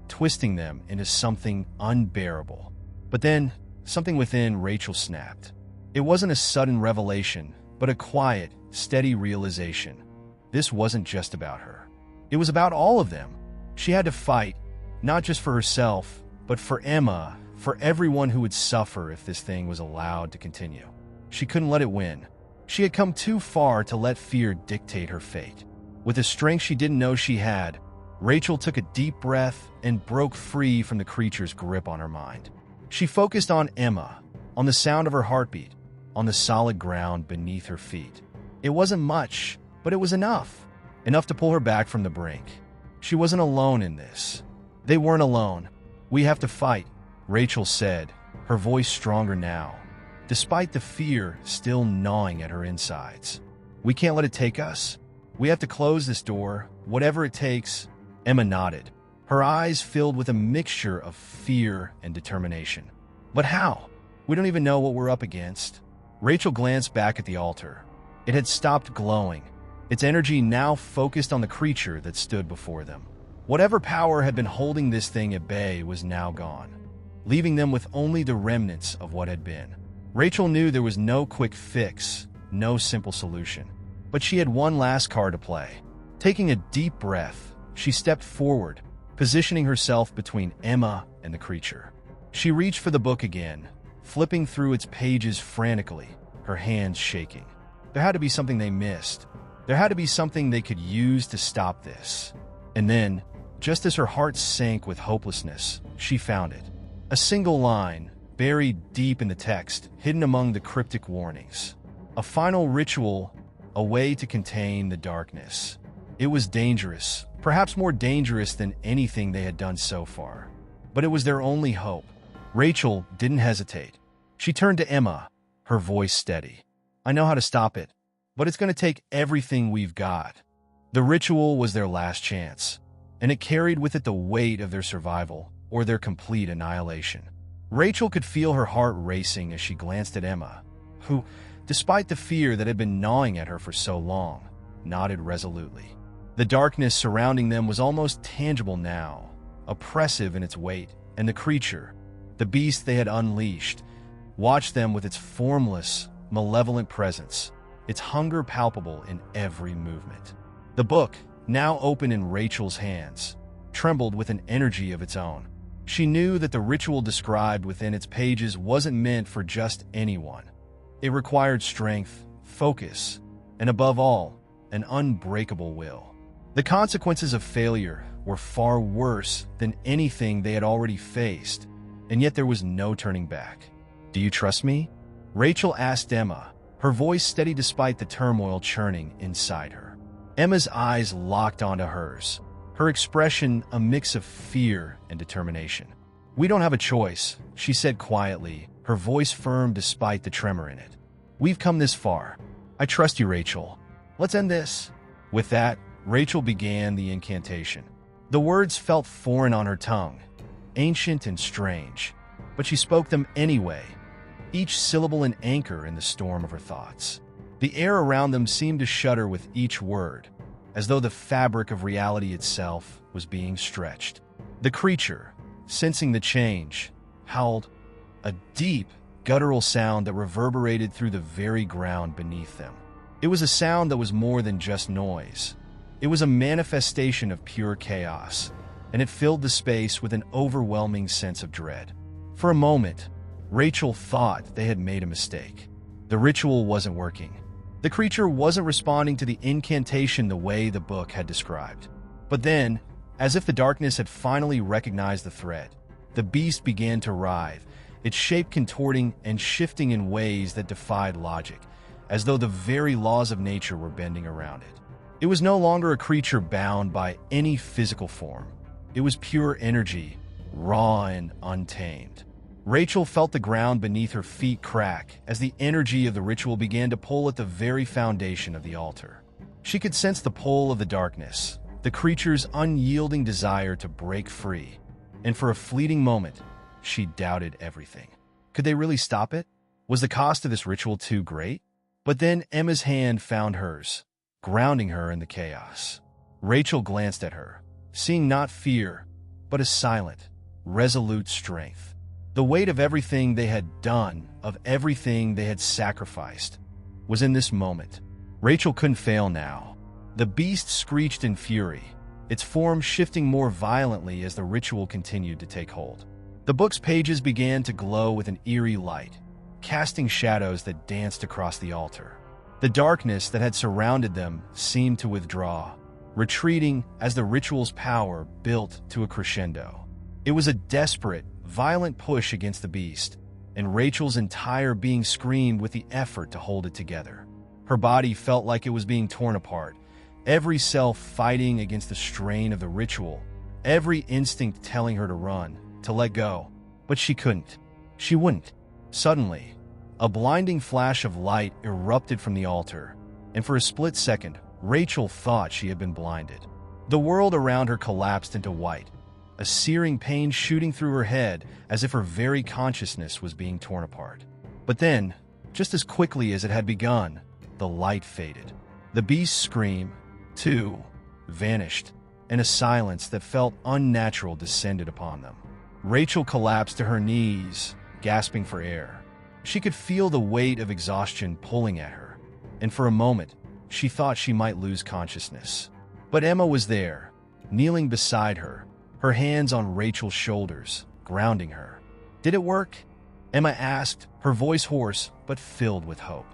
twisting them into something unbearable. But then, something within Rachel snapped. It wasn't a sudden revelation, but a quiet, steady realization. This wasn't just about her. It was about all of them. She had to fight, not just for herself, but for Emma, for everyone who would suffer if this thing was allowed to continue. She couldn't let it win. She had come too far to let fear dictate her fate. With a strength she didn't know she had, Rachel took a deep breath and broke free from the creature's grip on her mind. She focused on Emma, on the sound of her heartbeat, on the solid ground beneath her feet. It wasn't much, but it was enough. Enough to pull her back from the brink. She wasn't alone in this. They weren't alone. "We have to fight," Rachel said, her voice stronger now, despite the fear still gnawing at her insides. "We can't let it take us. We have to close this door, whatever it takes." Emma nodded, her eyes filled with a mixture of fear and determination. "But how? We don't even know what we're up against." Rachel glanced back at the altar. It had stopped glowing, its energy now focused on the creature that stood before them. Whatever power had been holding this thing at bay was now gone, leaving them with only the remnants of what had been. Rachel knew there was no quick fix, no simple solution, but she had one last card to play. Taking a deep breath, she stepped forward, positioning herself between Emma and the creature. She reached for the book again, flipping through its pages frantically, her hands shaking. There had to be something they missed. There had to be something they could use to stop this. And then, just as her heart sank with hopelessness, she found it. A single line, buried deep in the text, hidden among the cryptic warnings. A final ritual, a way to contain the darkness. It was dangerous, perhaps more dangerous than anything they had done so far. But it was their only hope. Rachel didn't hesitate. She turned to Emma, her voice steady. "I know how to stop it, but it's going to take everything we've got." The ritual was their last chance, and it carried with it the weight of their survival or their complete annihilation. Rachel could feel her heart racing as she glanced at Emma, who, despite the fear that had been gnawing at her for so long, nodded resolutely. The darkness surrounding them was almost tangible now, oppressive in its weight, and the creature, the beast they had unleashed, watched them with its formless, malevolent presence, its hunger palpable in every movement. The book, now open in Rachel's hands, trembled with an energy of its own. She knew that the ritual described within its pages wasn't meant for just anyone. It required strength, focus, and above all, an unbreakable will. The consequences of failure were far worse than anything they had already faced, and yet there was no turning back. "Do you trust me?" Rachel asked Emma, her voice steady despite the turmoil churning inside her. Emma's eyes locked onto hers, her expression a mix of fear and determination. "We don't have a choice," she said quietly, her voice firm despite the tremor in it. "We've come this far. I trust you, Rachel. Let's end this." With that, Rachel began the incantation. The words felt foreign on her tongue, ancient and strange, but she spoke them anyway, each syllable an anchor in the storm of her thoughts. The air around them seemed to shudder with each word, as though the fabric of reality itself was being stretched. The creature, sensing the change, howled, a deep, guttural sound that reverberated through the very ground beneath them. It was a sound that was more than just noise. It was a manifestation of pure chaos, and it filled the space with an overwhelming sense of dread. For a moment, Rachel thought they had made a mistake. The ritual wasn't working. The creature wasn't responding to the incantation the way the book had described. But then, as if the darkness had finally recognized the threat, the beast began to writhe, its shape contorting and shifting in ways that defied logic, as though the very laws of nature were bending around it. It was no longer a creature bound by any physical form. It was pure energy, raw and untamed. Rachel felt the ground beneath her feet crack as the energy of the ritual began to pull at the very foundation of the altar. She could sense the pull of the darkness, the creature's unyielding desire to break free, and for a fleeting moment, she doubted everything. Could they really stop it? Was the cost of this ritual too great? But then Emma's hand found hers, grounding her in the chaos. Rachel glanced at her, seeing not fear, but a silent, resolute strength. The weight of everything they had done, of everything they had sacrificed, was in this moment. Rachel couldn't fail now. The beast screeched in fury, its form shifting more violently as the ritual continued to take hold. The book's pages began to glow with an eerie light, casting shadows that danced across the altar. The darkness that had surrounded them seemed to withdraw, retreating as the ritual's power built to a crescendo. It was a desperate, violent push against the beast, and Rachel's entire being screamed with the effort to hold it together. Her body felt like it was being torn apart, every cell fighting against the strain of the ritual, every instinct telling her to run, to let go. But she couldn't. She wouldn't. Suddenly, a blinding flash of light erupted from the altar, and for a split second, Rachel thought she had been blinded. The world around her collapsed into white, a searing pain shooting through her head as if her very consciousness was being torn apart. But then, just as quickly as it had begun, the light faded. The beast's scream, too, vanished, and a silence that felt unnatural descended upon them. Rachel collapsed to her knees, gasping for air. She could feel the weight of exhaustion pulling at her, and for a moment, she thought she might lose consciousness. But Emma was there, kneeling beside her, her hands on Rachel's shoulders, grounding her. Did it work? Emma asked, her voice hoarse but filled with hope.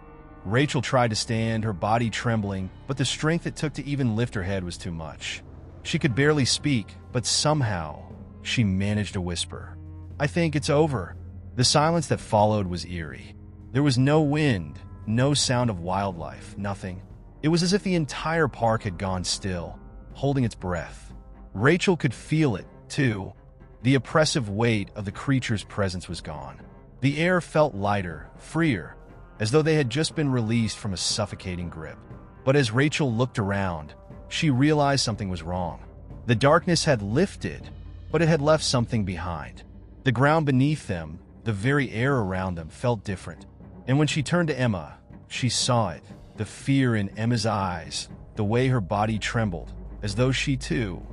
Rachel tried to stand, her body trembling, but the strength it took to even lift her head was too much. She could barely speak, but somehow, she managed to whisper, "I think it's over." The silence that followed was eerie. There was no wind, no sound of wildlife, nothing. It was as if the entire park had gone still, holding its breath. Rachel could feel it, too. The oppressive weight of the creature's presence was gone. The air felt lighter, freer, as though they had just been released from a suffocating grip. But as Rachel looked around, she realized something was wrong. The darkness had lifted, but it had left something behind. The ground beneath them, the very air around them, felt different. And when she turned to Emma, she saw it, the fear in Emma's eyes, the way her body trembled, as though she, too,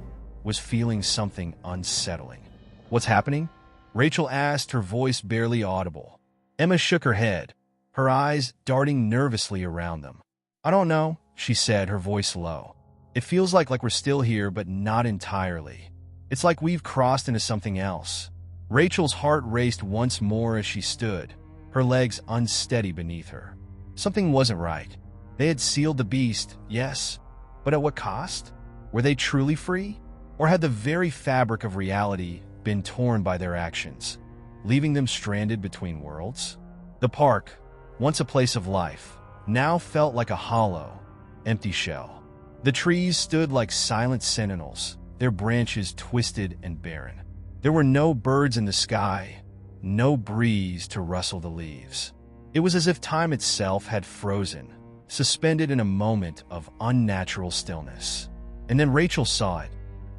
was feeling something unsettling. "What's happening?" Rachel asked, her voice barely audible. Emma shook her head, her eyes darting nervously around them. "I don't know," she said, her voice low. "It feels like we're still here, but not entirely. It's like we've crossed into something else." Rachel's heart raced once more as she stood, her legs unsteady beneath her. Something wasn't right. They had sealed the beast, yes, but at what cost? Were they truly free? Or had the very fabric of reality been torn by their actions, leaving them stranded between worlds? The park, once a place of life, now felt like a hollow, empty shell. The trees stood like silent sentinels, their branches twisted and barren. There were no birds in the sky, no breeze to rustle the leaves. It was as if time itself had frozen, suspended in a moment of unnatural stillness. And then Rachel saw it.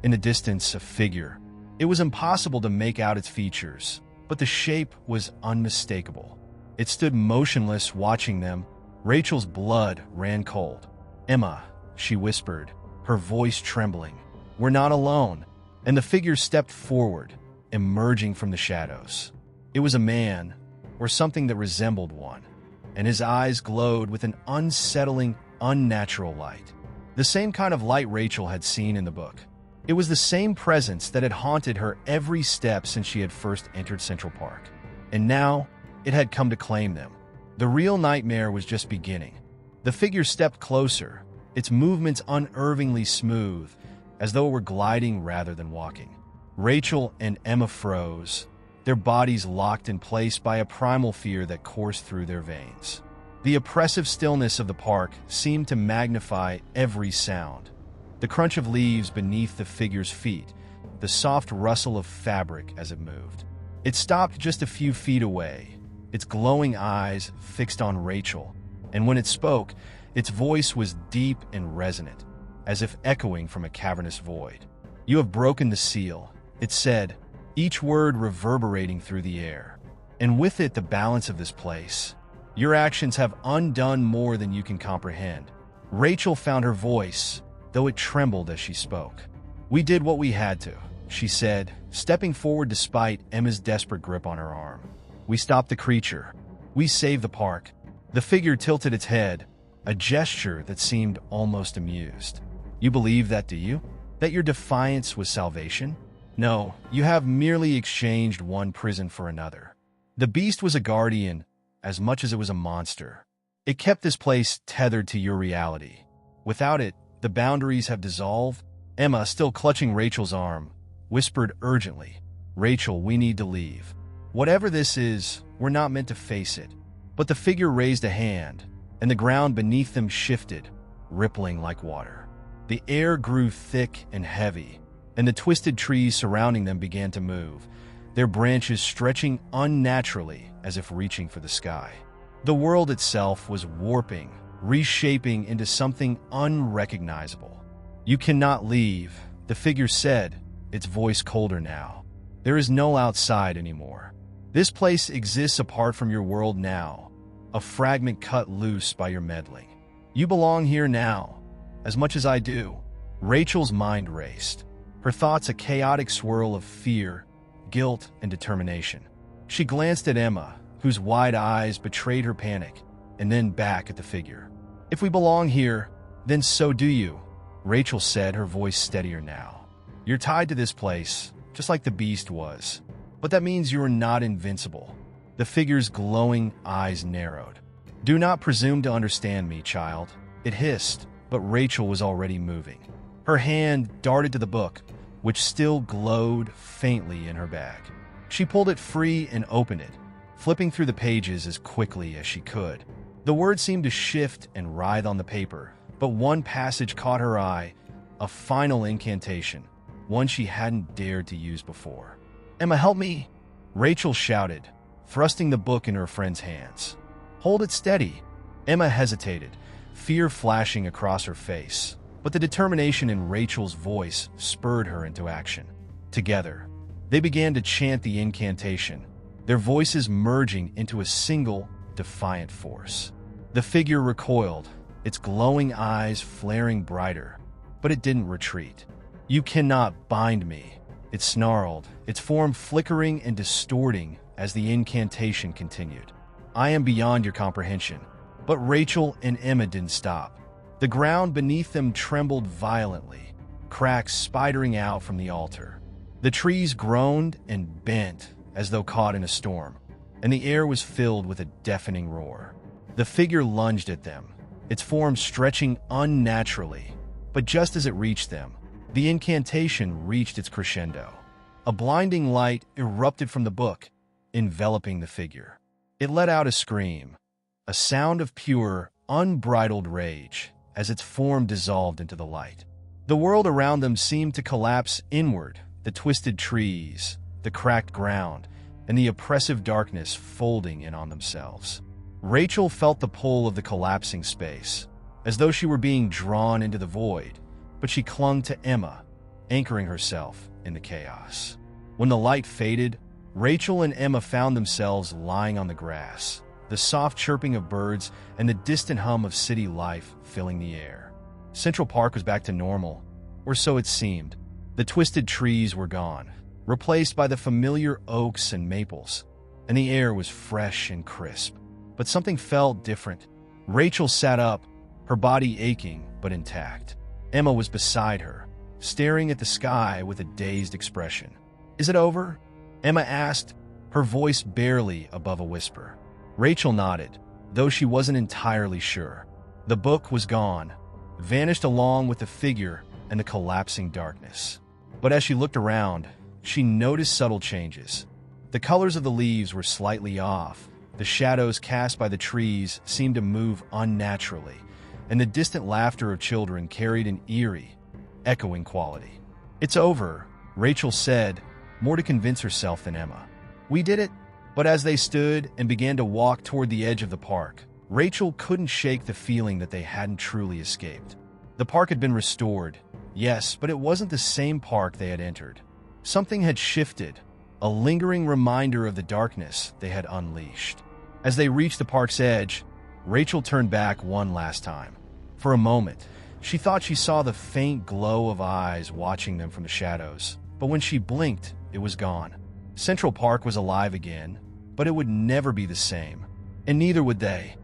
In the distance, a figure, It was impossible to make out its features, but the shape was unmistakable. It stood motionless, watching them. Rachel's blood ran cold. "Emma," she whispered, her voice trembling. "We're not alone." And the figure stepped forward, emerging from the shadows. It was a man, or something that resembled one, and his eyes glowed with an unsettling, unnatural light. The same kind of light Rachel had seen in the book. It was the same presence that had haunted her every step since she had first entered Central Park. And now, it had come to claim them. The real nightmare was just beginning. The figure stepped closer, its movements unnervingly smooth, as though it were gliding rather than walking. Rachel and Emma froze, their bodies locked in place by a primal fear that coursed through their veins. The oppressive stillness of the park seemed to magnify every sound. The crunch of leaves beneath the figure's feet, the soft rustle of fabric as it moved. It stopped just a few feet away, its glowing eyes fixed on Rachel, and when it spoke, its voice was deep and resonant, as if echoing from a cavernous void. "You have broken the seal," it said, each word reverberating through the air, "and with it the balance of this place. Your actions have undone more than you can comprehend." Rachel found her voice, though it trembled as she spoke. "We did what we had to," she said, stepping forward despite Emma's desperate grip on her arm. "We stopped the creature. We saved the park." The figure tilted its head, a gesture that seemed almost amused. "You believe that, do you? That your defiance was salvation? No, you have merely exchanged one prison for another. The beast was a guardian, as much as it was a monster. It kept this place tethered to your reality. Without it, the boundaries have dissolved." Emma, still clutching Rachel's arm, whispered urgently, "Rachel, we need to leave. Whatever this is, we're not meant to face it." But the figure raised a hand, and the ground beneath them shifted, rippling like water. The air grew thick and heavy, and the twisted trees surrounding them began to move, their branches stretching unnaturally as if reaching for the sky. The world itself was warping, reshaping into something unrecognizable. "You cannot leave," the figure said, its voice colder now. "There is no outside anymore. This place exists apart from your world now, a fragment cut loose by your meddling. You belong here now, as much as I do." Rachel's mind raced, her thoughts a chaotic swirl of fear, guilt, and determination. She glanced at Emma, whose wide eyes betrayed her panic, and then back at the figure. "If we belong here, then so do you," Rachel said, her voice steadier now. "You're tied to this place, just like the beast was. But that means you are not invincible." The figure's glowing eyes narrowed. "Do not presume to understand me, child," it hissed, but Rachel was already moving. Her hand darted to the book, which still glowed faintly in her bag. She pulled it free and opened it, flipping through the pages as quickly as she could. The words seemed to shift and writhe on the paper, but one passage caught her eye, a final incantation, one she hadn't dared to use before. "Emma, help me!" Rachel shouted, thrusting the book in her friend's hands. "Hold it steady." Emma hesitated, fear flashing across her face, but the determination in Rachel's voice spurred her into action. Together, they began to chant the incantation, their voices merging into a single, defiant force. The figure recoiled, its glowing eyes flaring brighter, but it didn't retreat. "You cannot bind me," it snarled, its form flickering and distorting as the incantation continued. "I am beyond your comprehension." But Rachel and Emma didn't stop. The ground beneath them trembled violently, cracks spidering out from the altar. The trees groaned and bent as though caught in a storm, and the air was filled with a deafening roar. The figure lunged at them, its form stretching unnaturally, but just as it reached them, the incantation reached its crescendo. A blinding light erupted from the book, enveloping the figure. It let out a scream, a sound of pure, unbridled rage, as its form dissolved into the light. The world around them seemed to collapse inward, the twisted trees, the cracked ground, and the oppressive darkness folding in on themselves. Rachel felt the pull of the collapsing space, as though she were being drawn into the void, but she clung to Emma, anchoring herself in the chaos. When the light faded, Rachel and Emma found themselves lying on the grass, the soft chirping of birds and the distant hum of city life filling the air. Central Park was back to normal, or so it seemed. The twisted trees were gone, replaced by the familiar oaks and maples, and the air was fresh and crisp. But something felt different. Rachel sat up, her body aching but intact. Emma was beside her, staring at the sky with a dazed expression. "Is it over?" Emma asked, her voice barely above a whisper. Rachel nodded, though she wasn't entirely sure. The book was gone, vanished along with the figure and the collapsing darkness. But as she looked around, she noticed subtle changes. The colors of the leaves were slightly off, the shadows cast by the trees seemed to move unnaturally, and the distant laughter of children carried an eerie, echoing quality. "It's over," Rachel said, more to convince herself than Emma. "We did it." But as they stood and began to walk toward the edge of the park, Rachel couldn't shake the feeling that they hadn't truly escaped. The park had been restored, yes, but it wasn't the same park they had entered. Something had shifted, a lingering reminder of the darkness they had unleashed. As they reached the park's edge, Rachel turned back one last time. For a moment, she thought she saw the faint glow of eyes watching them from the shadows, but when she blinked, it was gone. Central Park was alive again, but it would never be the same, and neither would they.